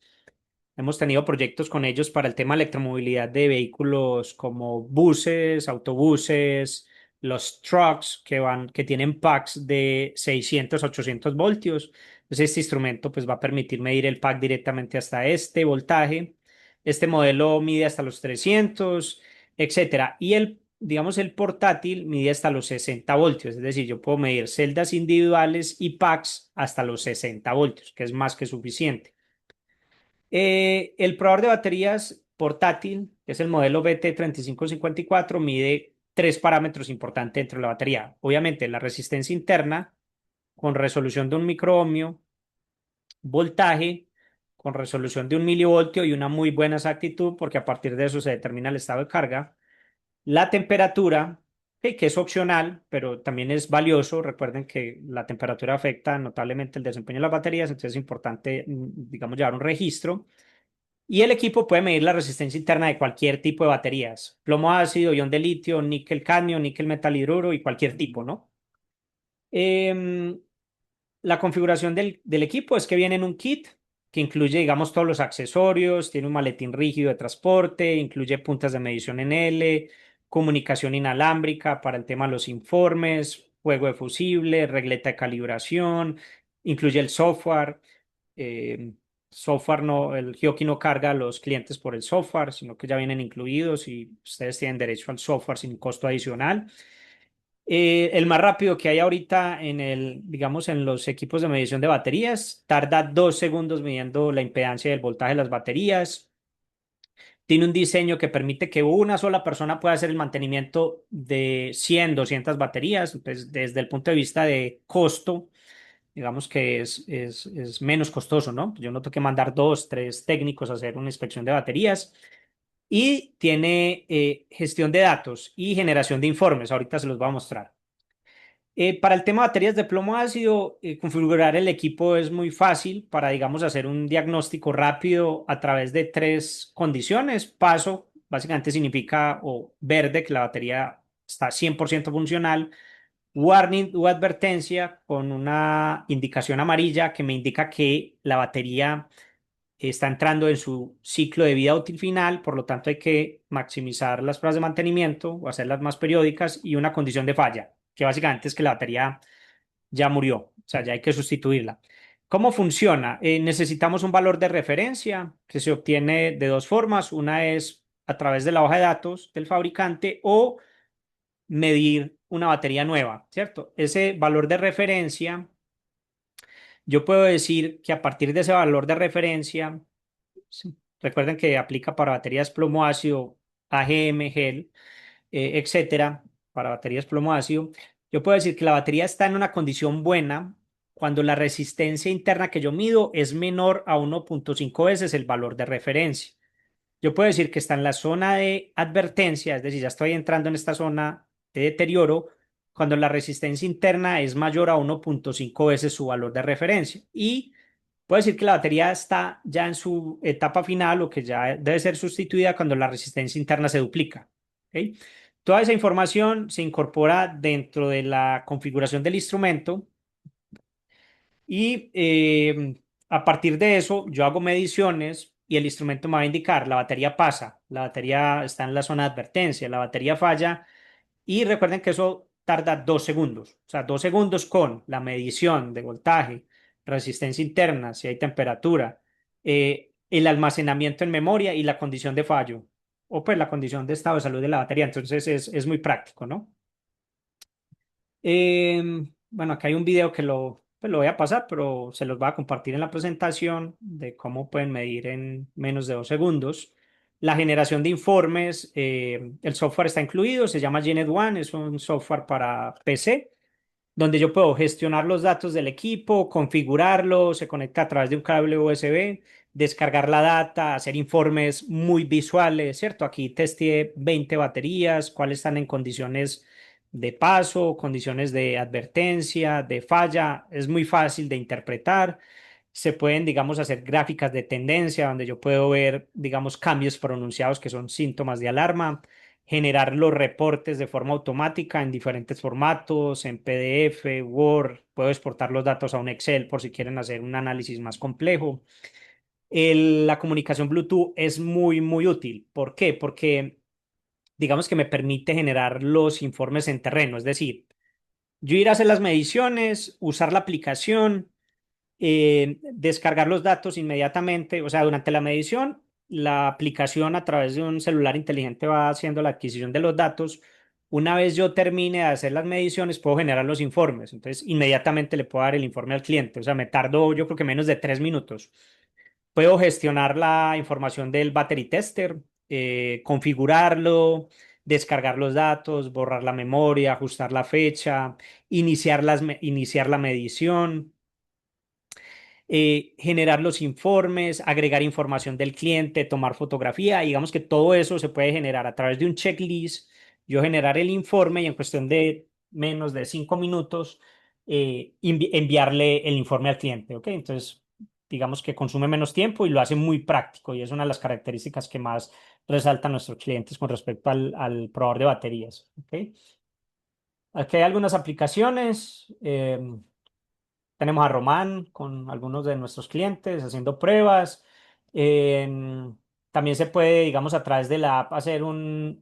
Hemos tenido proyectos con ellos para el tema de electromovilidad de vehículos como buses, autobuses, los trucks que tienen packs de 600, 800 voltios. Entonces, este instrumento pues, va a permitir medir el pack directamente hasta este voltaje. Este modelo mide hasta los 300, etcétera. Y digamos, el portátil mide hasta los 60 voltios. Es decir, yo puedo medir celdas individuales y packs hasta los 60 voltios, que es más que suficiente. El probador de baterías portátil, que es el modelo BT3554, mide tres parámetros importantes dentro de la batería. Obviamente, la resistencia interna con resolución de un microohmio, voltaje con resolución de un milivoltio y una muy buena exactitud, porque a partir de eso se determina el estado de carga. La temperatura, que es opcional, pero también es valioso. Recuerden que la temperatura afecta notablemente el desempeño de las baterías, entonces es importante, digamos, llevar un registro. Y el equipo puede medir la resistencia interna de cualquier tipo de baterías, plomo ácido, ion de litio, níquel cadmio, níquel metal hidruro y cualquier tipo, ¿no? Em, la configuración del equipo es que viene en un kit que incluye, digamos, todos los accesorios, tiene un maletín rígido de transporte, incluye puntas de medición en L, comunicación inalámbrica para el tema de los informes, juego de fusible, regleta de calibración, incluye el software. eh, Software no, el Hioki no carga a los clientes por el software, sino que ya vienen incluidos y ustedes tienen derecho al software sin costo adicional. El más rápido que hay ahorita digamos, en los equipos de medición de baterías, tarda 2 segundos midiendo la impedancia y el voltaje de las baterías. Tiene un diseño que permite que una sola persona pueda hacer el mantenimiento de 100, 200 baterías. Pues, desde el punto de vista de costo, digamos que es menos costoso, ¿no? Yo no tengo que mandar 2, 3 técnicos a hacer una inspección de baterías. Y tiene gestión de datos y generación de informes. Ahorita se los voy a mostrar. Para el tema de baterías de plomo ácido, configurar el equipo es muy fácil para, digamos, hacer un diagnóstico rápido a través de 3 condiciones. Paso, básicamente significa o verde, que la batería está 100% funcional. Warning o advertencia con una indicación amarilla que me indica que la batería está entrando en su ciclo de vida útil final, por lo tanto hay que maximizar las pruebas de mantenimiento o hacerlas más periódicas, y una condición de falla, que básicamente es que la batería ya murió, o sea, ya hay que sustituirla. ¿Cómo funciona? Necesitamos un valor de referencia que se obtiene de 2 formas. Una es a través de la hoja de datos del fabricante o medir una batería nueva, ¿cierto? Ese valor de referencia, yo puedo decir que a partir de ese valor de referencia, sí, recuerden que aplica para baterías plomo ácido, AGM, gel, etcétera, para baterías plomo ácido. Yo puedo decir que la batería está en una condición buena cuando la resistencia interna que yo mido es menor a 1.5 veces el valor de referencia. Yo puedo decir que está en la zona de advertencia, es decir, ya estoy entrando en esta zona de deterioro cuando la resistencia interna es mayor a 1.5 veces su valor de referencia. Y puedo decir que la batería está ya en su etapa final o que ya debe ser sustituida cuando la resistencia interna se duplica. ¿Ok? Toda esa información se incorpora dentro de la configuración del instrumento y a partir de eso yo hago mediciones y el instrumento me va a indicar la batería pasa, la batería está en la zona de advertencia, la batería falla, y recuerden que eso tarda 2 segundos, o sea, 2 segundos con la medición de voltaje, resistencia interna, si hay temperatura, el almacenamiento en memoria y la condición de fallo, o pues la condición de estado de salud de la batería. Entonces es muy práctico, ¿no? Bueno, acá hay un video que pues lo voy a pasar, pero se los voy a compartir en la presentación de cómo pueden medir en menos de 2 segundos. La generación de informes, el software está incluido, se llama Genet One, es un software para PC, donde yo puedo gestionar los datos del equipo, configurarlo, se conecta a través de un cable USB, descargar la data, hacer informes muy visuales, ¿cierto? Aquí testé 20 baterías, cuáles están en condiciones de paso, condiciones de advertencia, de falla. Es muy fácil de interpretar. Se pueden, digamos, hacer gráficas de tendencia donde yo puedo ver, digamos, cambios pronunciados que son síntomas de alarma, generar los reportes de forma automática en diferentes formatos, en PDF, Word, puedo exportar los datos a un Excel por si quieren hacer un análisis más complejo. La comunicación Bluetooth es muy, muy útil. ¿Por qué? Porque digamos que me permite generar los informes en terreno, es decir, yo ir a hacer las mediciones, usar la aplicación, descargar los datos inmediatamente, o sea, durante la medición, la aplicación a través de un celular inteligente va haciendo la adquisición de los datos. Una vez yo termine de hacer las mediciones, puedo generar los informes. Entonces, inmediatamente le puedo dar el informe al cliente. O sea, me tardo yo creo que menos de 3 minutos. Puedo gestionar la información del battery tester, configurarlo, descargar los datos, borrar la memoria, ajustar la fecha, iniciar la medición, generar los informes, agregar información del cliente, tomar fotografía. Digamos que todo eso se puede generar a través de un checklist. Yo generar el informe y en cuestión de menos de 5 minutos enviarle el informe al cliente. ¿Ok? Entonces, digamos que consume menos tiempo y lo hace muy práctico, y es una de las características que más resaltan nuestros clientes con respecto al probador de baterías. ¿Ok? Aquí hay algunas aplicaciones. Tenemos a Román con algunos de nuestros clientes haciendo pruebas. También se puede, digamos, a través de la app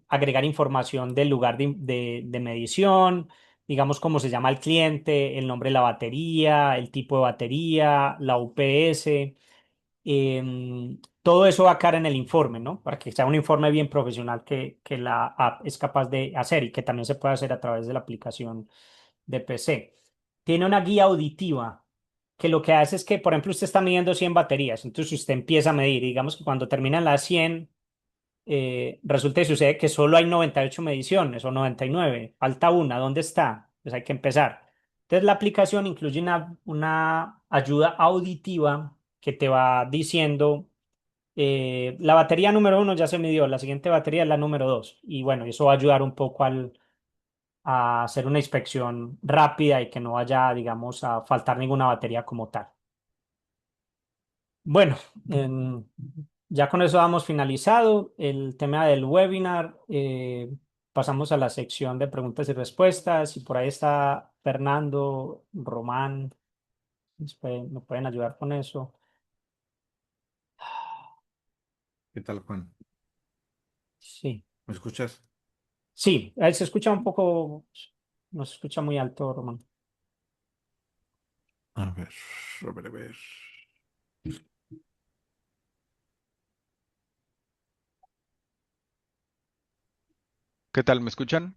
agregar información del lugar de medición, digamos, cómo se llama el cliente, el nombre de la batería, el tipo de batería, la UPS. Todo eso va a quedar en el informe, ¿no? Para que sea un informe bien profesional que la app es capaz de hacer y que también se puede hacer a través de la aplicación de PC. Tiene una guía auditiva que lo que hace es que, por ejemplo, usted está midiendo 100 baterías, entonces usted empieza a medir, digamos que cuando terminan las 100, resulta y sucede que solo hay 98 mediciones o 99, falta una, ¿dónde está? Pues hay que empezar. Entonces la aplicación incluye una ayuda auditiva que te va diciendo, la batería número uno ya se midió, la siguiente batería es la número dos. Y bueno, eso va a ayudar un poco a hacer una inspección rápida y que no vaya, digamos, a faltar ninguna batería como tal. Bueno, ya con eso damos finalizado el tema del webinar. Pasamos a la sección de preguntas y respuestas. Y por ahí está Fernando, Román. Me pueden ayudar con eso. ¿Qué tal, Juan? Sí, ¿Me escuchas? sí, se escucha un poco, no se escucha muy alto, Román. A ver, a ver, a ver. ¿Qué tal? ¿Me escuchan?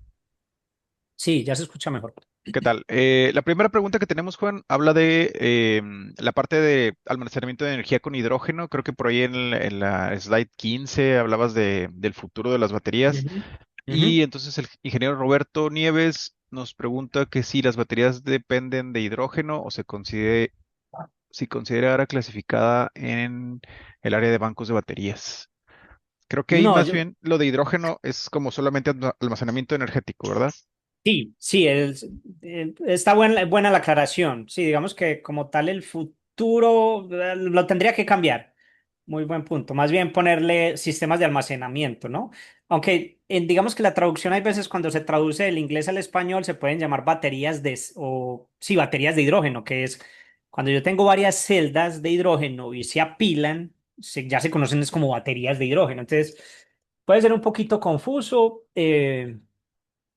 Sí, ya se escucha mejor. ¿Qué tal? La primera pregunta que tenemos, Juan, habla de la parte de almacenamiento de energía con hidrógeno. Creo que por ahí en la slide 15 hablabas del futuro de las baterías. Ujú, ujú. Y entonces el ingeniero Roberto Nieves nos pregunta que si las baterías dependen de hidrógeno o si considera ahora clasificada en el área de bancos de baterías. Creo que ahí No, más bien lo de hidrógeno es como solamente almacenamiento energético, ¿verdad? sí, sí, está buena la aclaración. Sí, digamos que como tal el futuro lo tendría que cambiar. Muy buen punto. Más bien ponerle sistemas de almacenamiento, ¿no? Aunque digamos que la traducción hay veces cuando se traduce del inglés al español se pueden llamar baterías o sí, baterías de hidrógeno, que es cuando yo tengo varias celdas de hidrógeno y se apilan, ya se conocen es como baterías de hidrógeno. Entonces, puede ser un poquito confuso.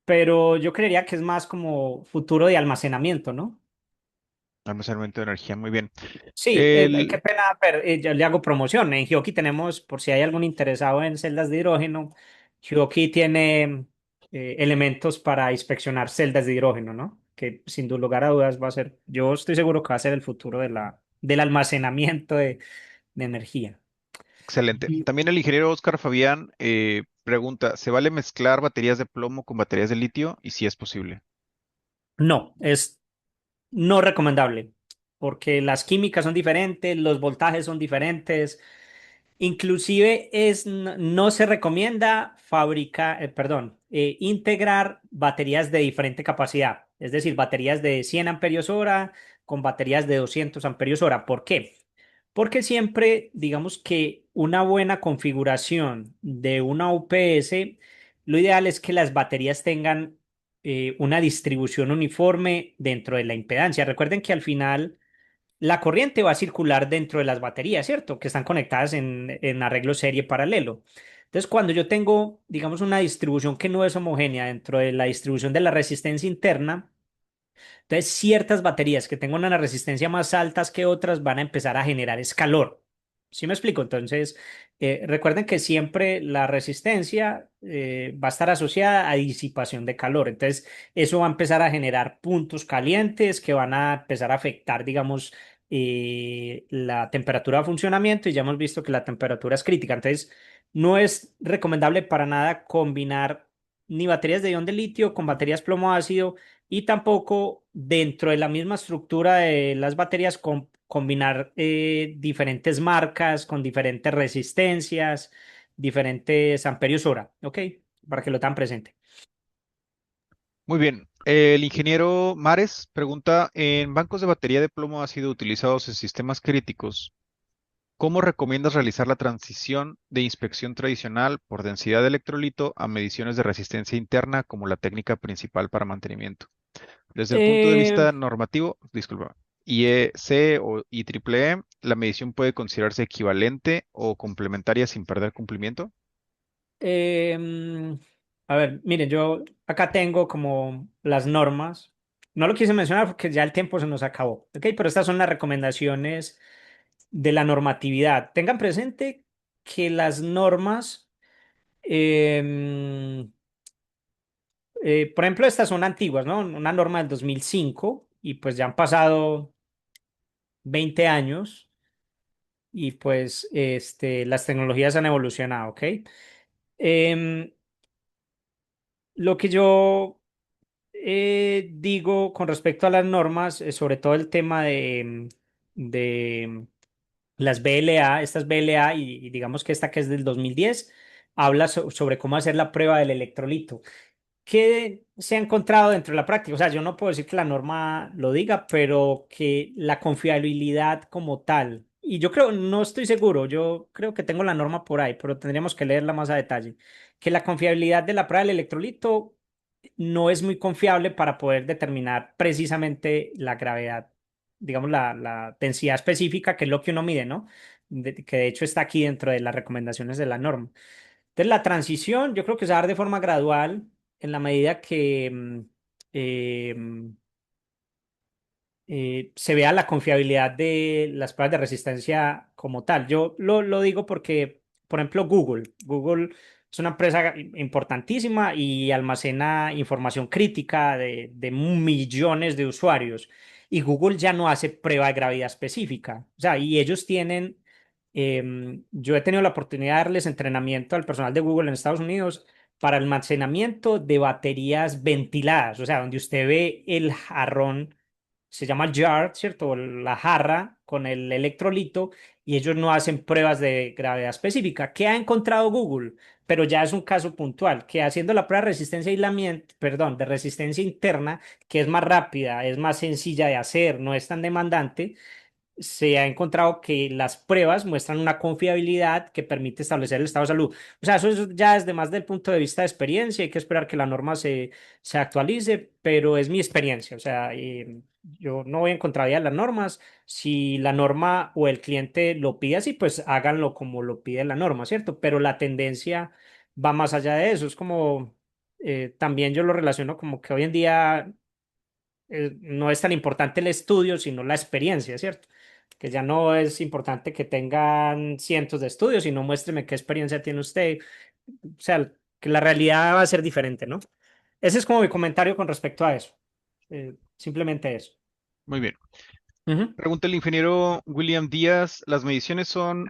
Pero yo creería que es más como futuro de almacenamiento, ¿no? Almacenamiento de energía, muy bien. Sí, qué El, pena, pero yo le hago promoción. En Hioki tenemos, por si hay algún interesado en celdas de hidrógeno, Hioki tiene elementos para inspeccionar celdas de hidrógeno, ¿no? Que sin lugar a dudas va a ser, yo estoy seguro que va a ser el futuro del almacenamiento de energía. Excelente. Y También el ingeniero Oscar Fabián pregunta, ¿se vale mezclar baterías de plomo con baterías de litio? Y si es posible. no, es no recomendable, porque las químicas son diferentes, los voltajes son diferentes. Inclusive no se recomienda integrar baterías de diferente capacidad, es decir, baterías de 100 amperios hora con baterías de 200 amperios hora. ¿Por qué? Porque siempre, digamos que una buena configuración de una UPS, lo ideal es que las baterías tengan una distribución uniforme dentro de la impedancia. Recuerden que al final la corriente va a circular dentro de las baterías, ¿cierto? Que están conectadas en arreglo serie paralelo. Entonces, cuando yo tengo, digamos, una distribución que no es homogénea dentro de la distribución de la resistencia interna, entonces ciertas baterías que tengan una resistencia más altas que otras van a empezar a generar es calor. ¿Sí me explico? Entonces, recuerden que siempre la resistencia va a estar asociada a disipación de calor. Entonces, eso va a empezar a generar puntos calientes que van a empezar a afectar, digamos, la temperatura de funcionamiento y ya hemos visto que la temperatura es crítica. Entonces, no es recomendable para nada combinar ni baterías de ion de litio con baterías plomo ácido y tampoco dentro de la misma estructura de las baterías combinar diferentes marcas con diferentes resistencias, diferentes amperios hora, ¿ok? Para que lo tengan presente. Muy bien. El ingeniero Mares pregunta, en bancos de batería de plomo ácido utilizados en sistemas críticos, ¿cómo recomiendas realizar la transición de inspección tradicional por densidad de electrolito a mediciones de resistencia interna como la técnica principal para mantenimiento? Desde el punto de Eh, vista normativo, disculpa, IEC o IEEE, ¿la medición puede considerarse equivalente o complementaria sin perder cumplimiento? em, A ver, miren, yo acá tengo como las normas. No lo quise mencionar porque ya el tiempo se nos acabó, ¿ok? Pero estas son las recomendaciones de la normatividad. Tengan presente que las normas, em, por ejemplo, estas son antiguas, ¿no? Una norma del 2005 y pues ya han pasado 20 años y pues las tecnologías han evolucionado, ¿ok? Em, lo que yo digo con respecto a las normas, sobre todo el tema de las BLA, estas BLA y digamos que esta que es del 2010, habla sobre cómo hacer la prueba del electrolito. ¿Qué se ha encontrado dentro de la práctica? O sea, yo no puedo decir que la norma lo diga, pero que la confiabilidad como tal, y yo creo, no estoy seguro, yo creo que tengo la norma por ahí, pero tendríamos que leerla más a detalle, que la confiabilidad de la prueba del electrolito no es muy confiable para poder determinar precisamente la gravedad, digamos, la densidad específica, que es lo que uno mide, ¿no? Que de hecho está aquí dentro de las recomendaciones de la norma. Entonces, la transición yo creo que se va a dar de forma gradual en la medida que eh, se vea la confiabilidad de las pruebas de resistencia como tal. Yo lo digo porque, por ejemplo, Google es una empresa importantísima y almacena información crítica de millones de usuarios. Y Google ya no hace prueba de gravedad específica. O sea, y ellos tienen, yo he tenido la oportunidad de darles entrenamiento al personal de Google en Estados Unidos para almacenamiento de baterías ventiladas, o sea, donde usted ve el jarrón, se llama jar, ¿cierto? La jarra con el electrolito y ellos no hacen pruebas de gravedad específica. ¿Qué ha encontrado Google? Pero ya es un caso puntual, que haciendo la prueba de resistencia aislamiento, perdón, de resistencia interna, que es más rápida, es más sencilla de hacer, no es tan demandante, se ha encontrado que las pruebas muestran una confiabilidad que permite establecer el estado de salud. O sea, eso ya es de más del punto de vista de experiencia, hay que esperar que la norma se actualice, pero es mi experiencia. O sea, yo no voy en contravía de las normas. Si la norma o el cliente lo pide así, pues háganlo como lo pide la norma, ¿cierto? Pero la tendencia va más allá de eso. Es como, también yo lo relaciono como que hoy en día no es tan importante el estudio, sino la experiencia, ¿cierto? Que ya no es importante que tengan cientos de estudios, sino muéstreme qué experiencia tiene usted. O sea, que la realidad va a ser diferente, ¿no? Ese es como mi comentario con respecto a eso. Simplemente eso. Muy bien. Ujú. Pregunta el ingeniero William Díaz, ¿las mediciones son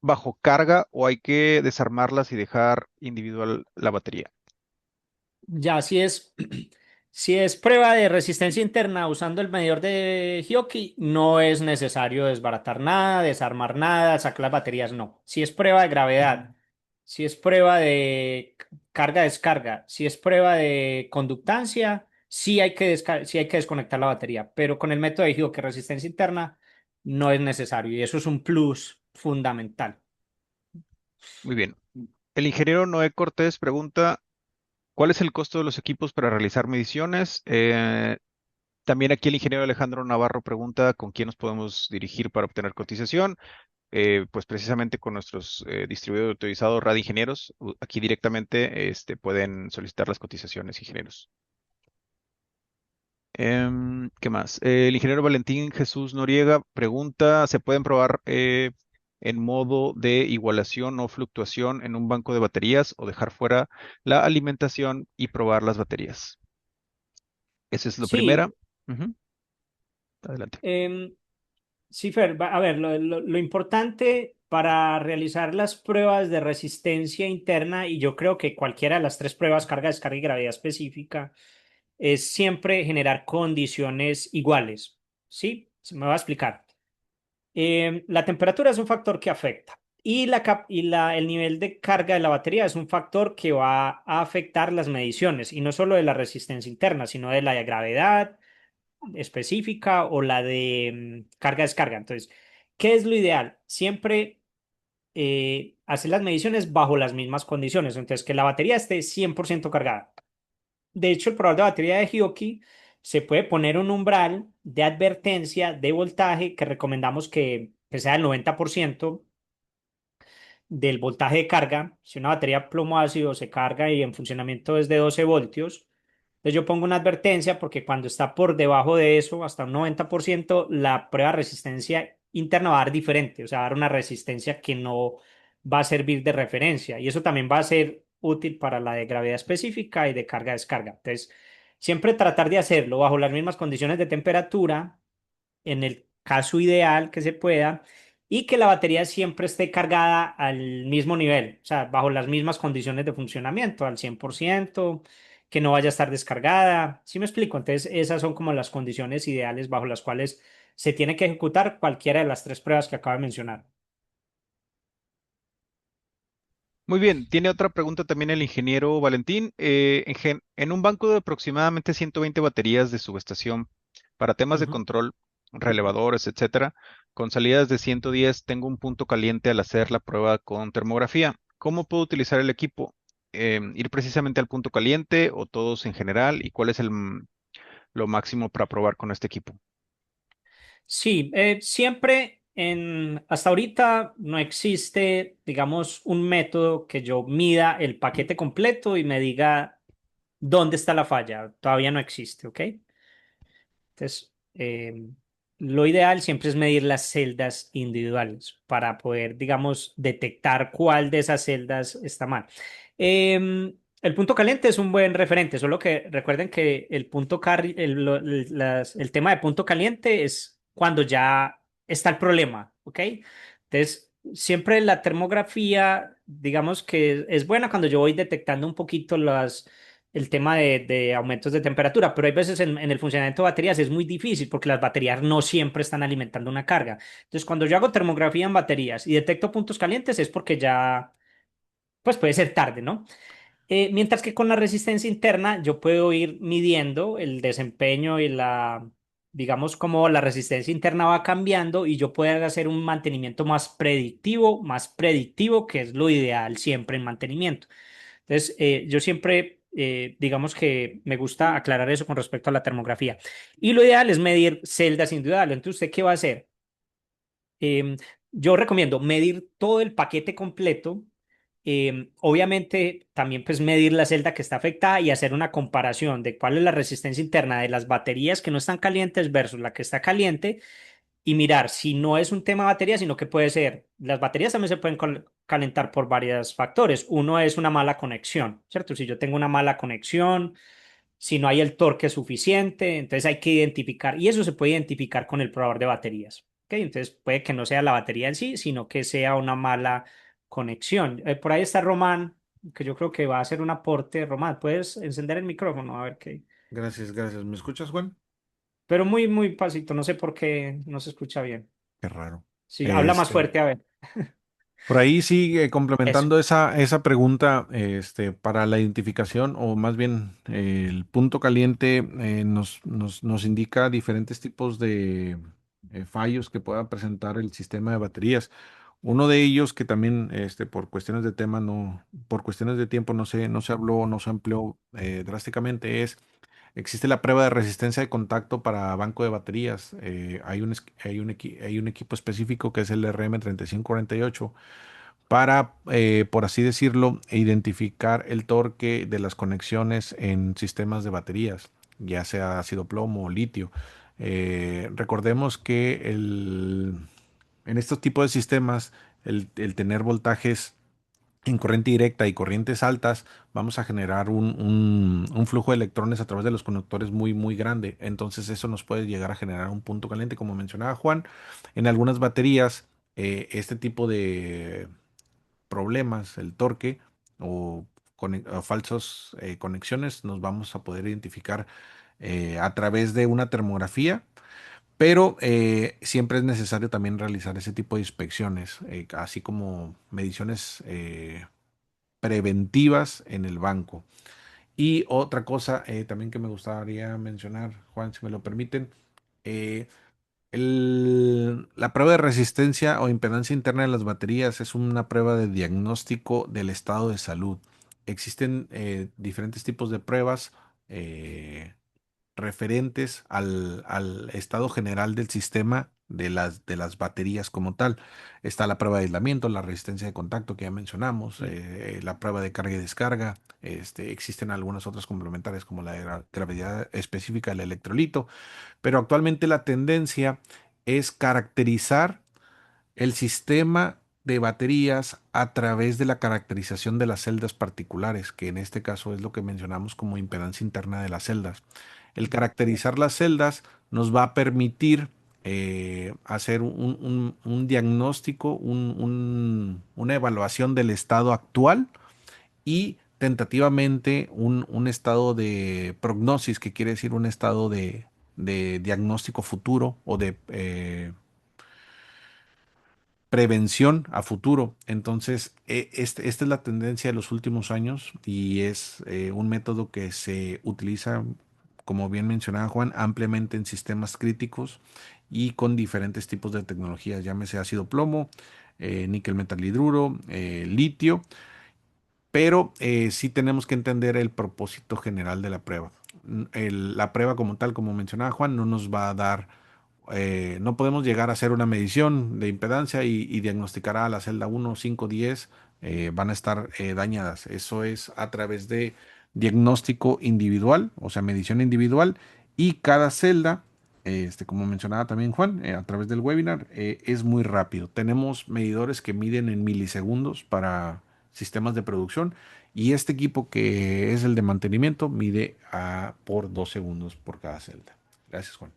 bajo carga o hay que desarmarlas y dejar individual la batería? Ya, si es prueba de resistencia interna usando el medidor de Hioki, no es necesario desbaratar nada, desarmar nada, sacar las baterías, no. Si es prueba de gravedad, si es prueba de carga-descarga, si es prueba de conductancia, sí hay que desconectar la batería, pero con el método de Hioki, resistencia interna, no es necesario y eso es un plus fundamental. Muy bien. El ingeniero Noé Cortés pregunta, ¿cuál es el costo de los equipos para realizar mediciones? También aquí el ingeniero Alejandro Navarro pregunta, ¿con quién nos podemos dirigir para obtener cotización? Pues precisamente con nuestros distribuidores autorizados RAD Ingenieros. Aquí directamente pueden solicitar las cotizaciones, ingenieros. ¿Qué más? El ingeniero Valentín Jesús Noriega pregunta, ¿se pueden probar en modo de igualación o fluctuación en un banco de baterías o dejar fuera la alimentación y probar las baterías? Esa es la primera. Sí, Ujú. Adelante. em, sí, Fer, a ver, lo importante para realizar las pruebas de resistencia interna, y yo creo que cualquiera de las tres pruebas, carga, descarga y gravedad específica, es siempre generar condiciones iguales. ¿Sí? Se me va a explicar. La temperatura es un factor que afecta. El nivel de carga de la batería es un factor que va a afectar las mediciones, y no solo de la resistencia interna, sino de la de gravedad específica o la de carga-descarga. Entonces, ¿qué es lo ideal? Siempre hacer las mediciones bajo las mismas condiciones. Entonces, que la batería esté 100% cargada. De hecho, el probador de batería de Hioki se puede poner un umbral de advertencia de voltaje que recomendamos que sea el 90%, del voltaje de carga. Si una batería plomo ácido se carga y en funcionamiento es de 12 voltios, entonces yo pongo una advertencia porque cuando está por debajo de eso, hasta un 90%, la prueba de resistencia interna va a dar diferente, o sea, va a dar una resistencia que no va a servir de referencia. Y eso también va a ser útil para la de gravedad específica y de carga-descarga. Entonces, siempre tratar de hacerlo bajo las mismas condiciones de temperatura, en el caso ideal que se pueda, y que la batería siempre esté cargada al mismo nivel, o sea, bajo las mismas condiciones de funcionamiento, al 100%, que no vaya a estar descargada. ¿Sí me explico? Entonces, esas son como las condiciones ideales bajo las cuales se tiene que ejecutar cualquiera de las tres pruebas que acabo de mencionar. Muy bien, tiene otra pregunta también el ingeniero Valentín. En un banco de aproximadamente 120 baterías de subestación para temas de Ujú. control, relevadores, etcétera, con salidas de 110, tengo un punto caliente al hacer la prueba con termografía. ¿Cómo puedo utilizar el equipo? ¿Ir precisamente al punto caliente o todos en general? ¿Y cuál es lo máximo para probar con este equipo? Sí, siempre hasta ahorita no existe, digamos, un método que yo mida el paquete completo y me diga dónde está la falla. Todavía no existe, ¿ok? Entonces, lo ideal siempre es medir las celdas individuales para poder, digamos, detectar cuál de esas celdas está mal. El punto caliente es un buen referente, solo que recuerden que el el tema de punto caliente es cuando ya está el problema, ¿ok? Entonces, siempre la termografía, digamos que es buena cuando yo voy detectando un poquito el tema de aumentos de temperatura, pero hay veces en el funcionamiento de baterías es muy difícil porque las baterías no siempre están alimentando una carga. Entonces, cuando yo hago termografía en baterías y detecto puntos calientes es porque ya, pues puede ser tarde, ¿no? Mientras que con la resistencia interna yo puedo ir midiendo el desempeño y digamos, cómo la resistencia interna va cambiando y yo puedo hacer un mantenimiento más predictivo, que es lo ideal siempre en mantenimiento. Entonces, yo siempre, digamos que me gusta aclarar eso con respecto a la termografía. Y lo ideal es medir celdas individuales. Entonces, ¿usted qué va a hacer? Em, yo recomiendo medir todo el paquete completo. Obviamente, también pues medir la celda que está afectada y hacer una comparación de cuál es la resistencia interna de las baterías que no están calientes versus la que está caliente y mirar si no es un tema de batería, sino que puede ser, las baterías también se pueden calentar por varios factores. Uno es una mala conexión, ¿cierto? Si yo tengo una mala conexión, si no hay el torque suficiente, entonces hay que identificar, y eso se puede identificar con el probador de baterías, ¿ok? Entonces puede que no sea la batería en sí, sino que sea una mala conexión. Por ahí está Román, que yo creo que va a hacer un aporte. Román, ¿puedes encender el micrófono? A ver qué. Gracias, gracias. ¿Me escuchas, Juan? Pero muy, muy pasito, no sé por qué no se escucha bien. Qué raro. Sí, habla más Este, fuerte, a ver. por ahí sí, Eso. complementando esa pregunta, para la identificación, o más bien el punto caliente, nos indica diferentes tipos de fallos que pueda presentar el sistema de baterías. Uno de ellos que también, por cuestiones de tema, no, por cuestiones de tiempo, no se habló, no se amplió drásticamente, existe la prueba de resistencia de contacto para banco de baterías. Hay un equipo específico que es el RM3548 para, por así decirlo, identificar el torque de las conexiones en sistemas de baterías, ya sea ácido plomo o litio. Recordemos que en estos tipos de sistemas, el tener voltajes en corriente directa y corrientes altas, vamos a generar un flujo de electrones a través de los conductores muy, muy grande. Entonces eso nos puede llegar a generar un punto caliente, como mencionaba Juan. En algunas baterías, este tipo de problemas, el torque o falsos conexiones, nos vamos a poder identificar a través de una termografía. Pero siempre es necesario también realizar ese tipo de inspecciones, así como mediciones preventivas en el banco. Y otra cosa también que me gustaría mencionar, Juan, si me lo permiten, eh, la prueba de resistencia o impedancia interna de las baterías es una prueba de diagnóstico del estado de salud. Existen diferentes tipos de pruebas. referentes al estado general del sistema de las baterías como tal. Está la prueba de aislamiento, la resistencia de contacto que ya mencionamos, la prueba de carga y descarga. Existen algunas otras complementarias como la de gravedad específica del electrolito, pero actualmente la tendencia es caracterizar el sistema de baterías a través de la caracterización de las celdas particulares, que en este caso es lo que mencionamos como impedancia interna de las celdas. El caracterizar las celdas nos va a permitir hacer un diagnóstico, una evaluación del estado actual y tentativamente un estado de prognosis, que quiere decir un estado de diagnóstico futuro o de prevención a futuro. Entonces, esta es la tendencia de los últimos años y es un método que se utiliza, como bien mencionaba Juan, ampliamente en sistemas críticos y con diferentes tipos de tecnologías, llámese ácido plomo, níquel metal hidruro, litio, pero sí tenemos que entender el propósito general de la prueba. La prueba como tal, como mencionaba Juan, no nos va a dar, no podemos llegar a hacer una medición de impedancia y diagnosticar a la celda 1, 5, 10 van a estar dañadas. Eso es a través de diagnóstico individual, o sea, medición individual, y cada celda, como mencionaba también Juan, a través del webinar, es muy rápido. Tenemos medidores que miden en milisegundos para sistemas de producción, y este equipo, que es el de mantenimiento, mide por 2 segundos por cada celda. Gracias, Juan.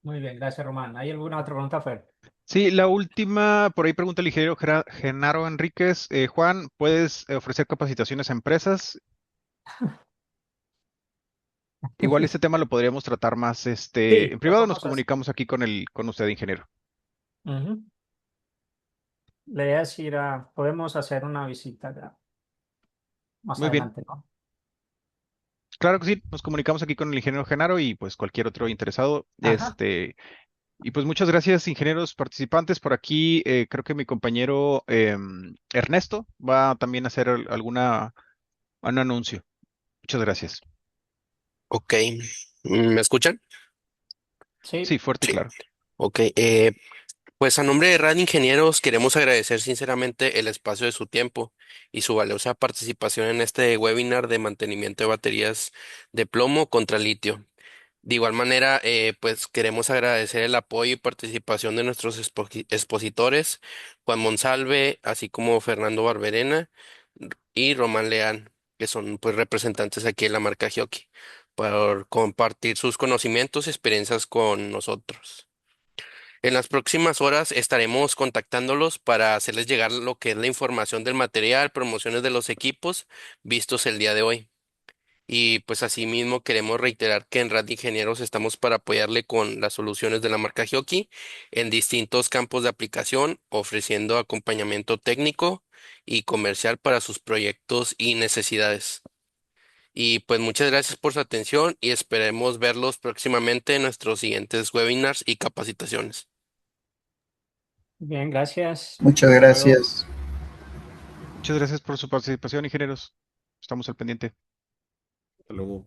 Muy bien, gracias, Román. ¿Hay alguna otra pregunta, Fer? Sí, la última, por ahí pregunta el ingeniero Genaro Enríquez. Juan, ¿puedes ofrecer capacitaciones a empresas? Igual este tema lo podríamos tratar más, Sí, en lo privado. Nos podemos hacer. comunicamos aquí con usted, ingeniero. Ujú. La idea es podemos hacer una visita ya más Muy bien. adelante, ¿no? Claro que sí, nos comunicamos aquí con el ingeniero Genaro y pues cualquier otro interesado. Ajá. Y pues muchas gracias, ingenieros participantes. Por aquí creo que mi compañero Ernesto va también a hacer un anuncio. Muchas gracias. Ok, ¿me escuchan? Sí, Sí, fuerte y Sí. claro. Ok, pues a nombre de RAD Ingenieros queremos agradecer sinceramente el espacio de su tiempo y su valiosa participación en este webinar de mantenimiento de baterías de plomo contra litio. De igual manera, pues queremos agradecer el apoyo y participación de nuestros expositores, Juan Monsalve, así como Fernando Barberena y Román Leal, que son pues representantes aquí en la marca Gioki, por compartir sus conocimientos y experiencias con nosotros. En las próximas horas estaremos contactándolos para hacerles llegar lo que es la información del material, promociones de los equipos vistos el día de hoy. Y pues asimismo queremos reiterar que en Rad Ingenieros estamos para apoyarle con las soluciones de la marca Gioki en distintos campos de aplicación, ofreciendo acompañamiento técnico y comercial para sus proyectos y necesidades. Y pues muchas gracias por su atención y esperemos verlos próximamente en nuestros siguientes webinars y capacitaciones. bien, gracias. Muchas Hasta luego. gracias. Muchas gracias por su participación, ingenieros. Estamos al pendiente. Hasta luego.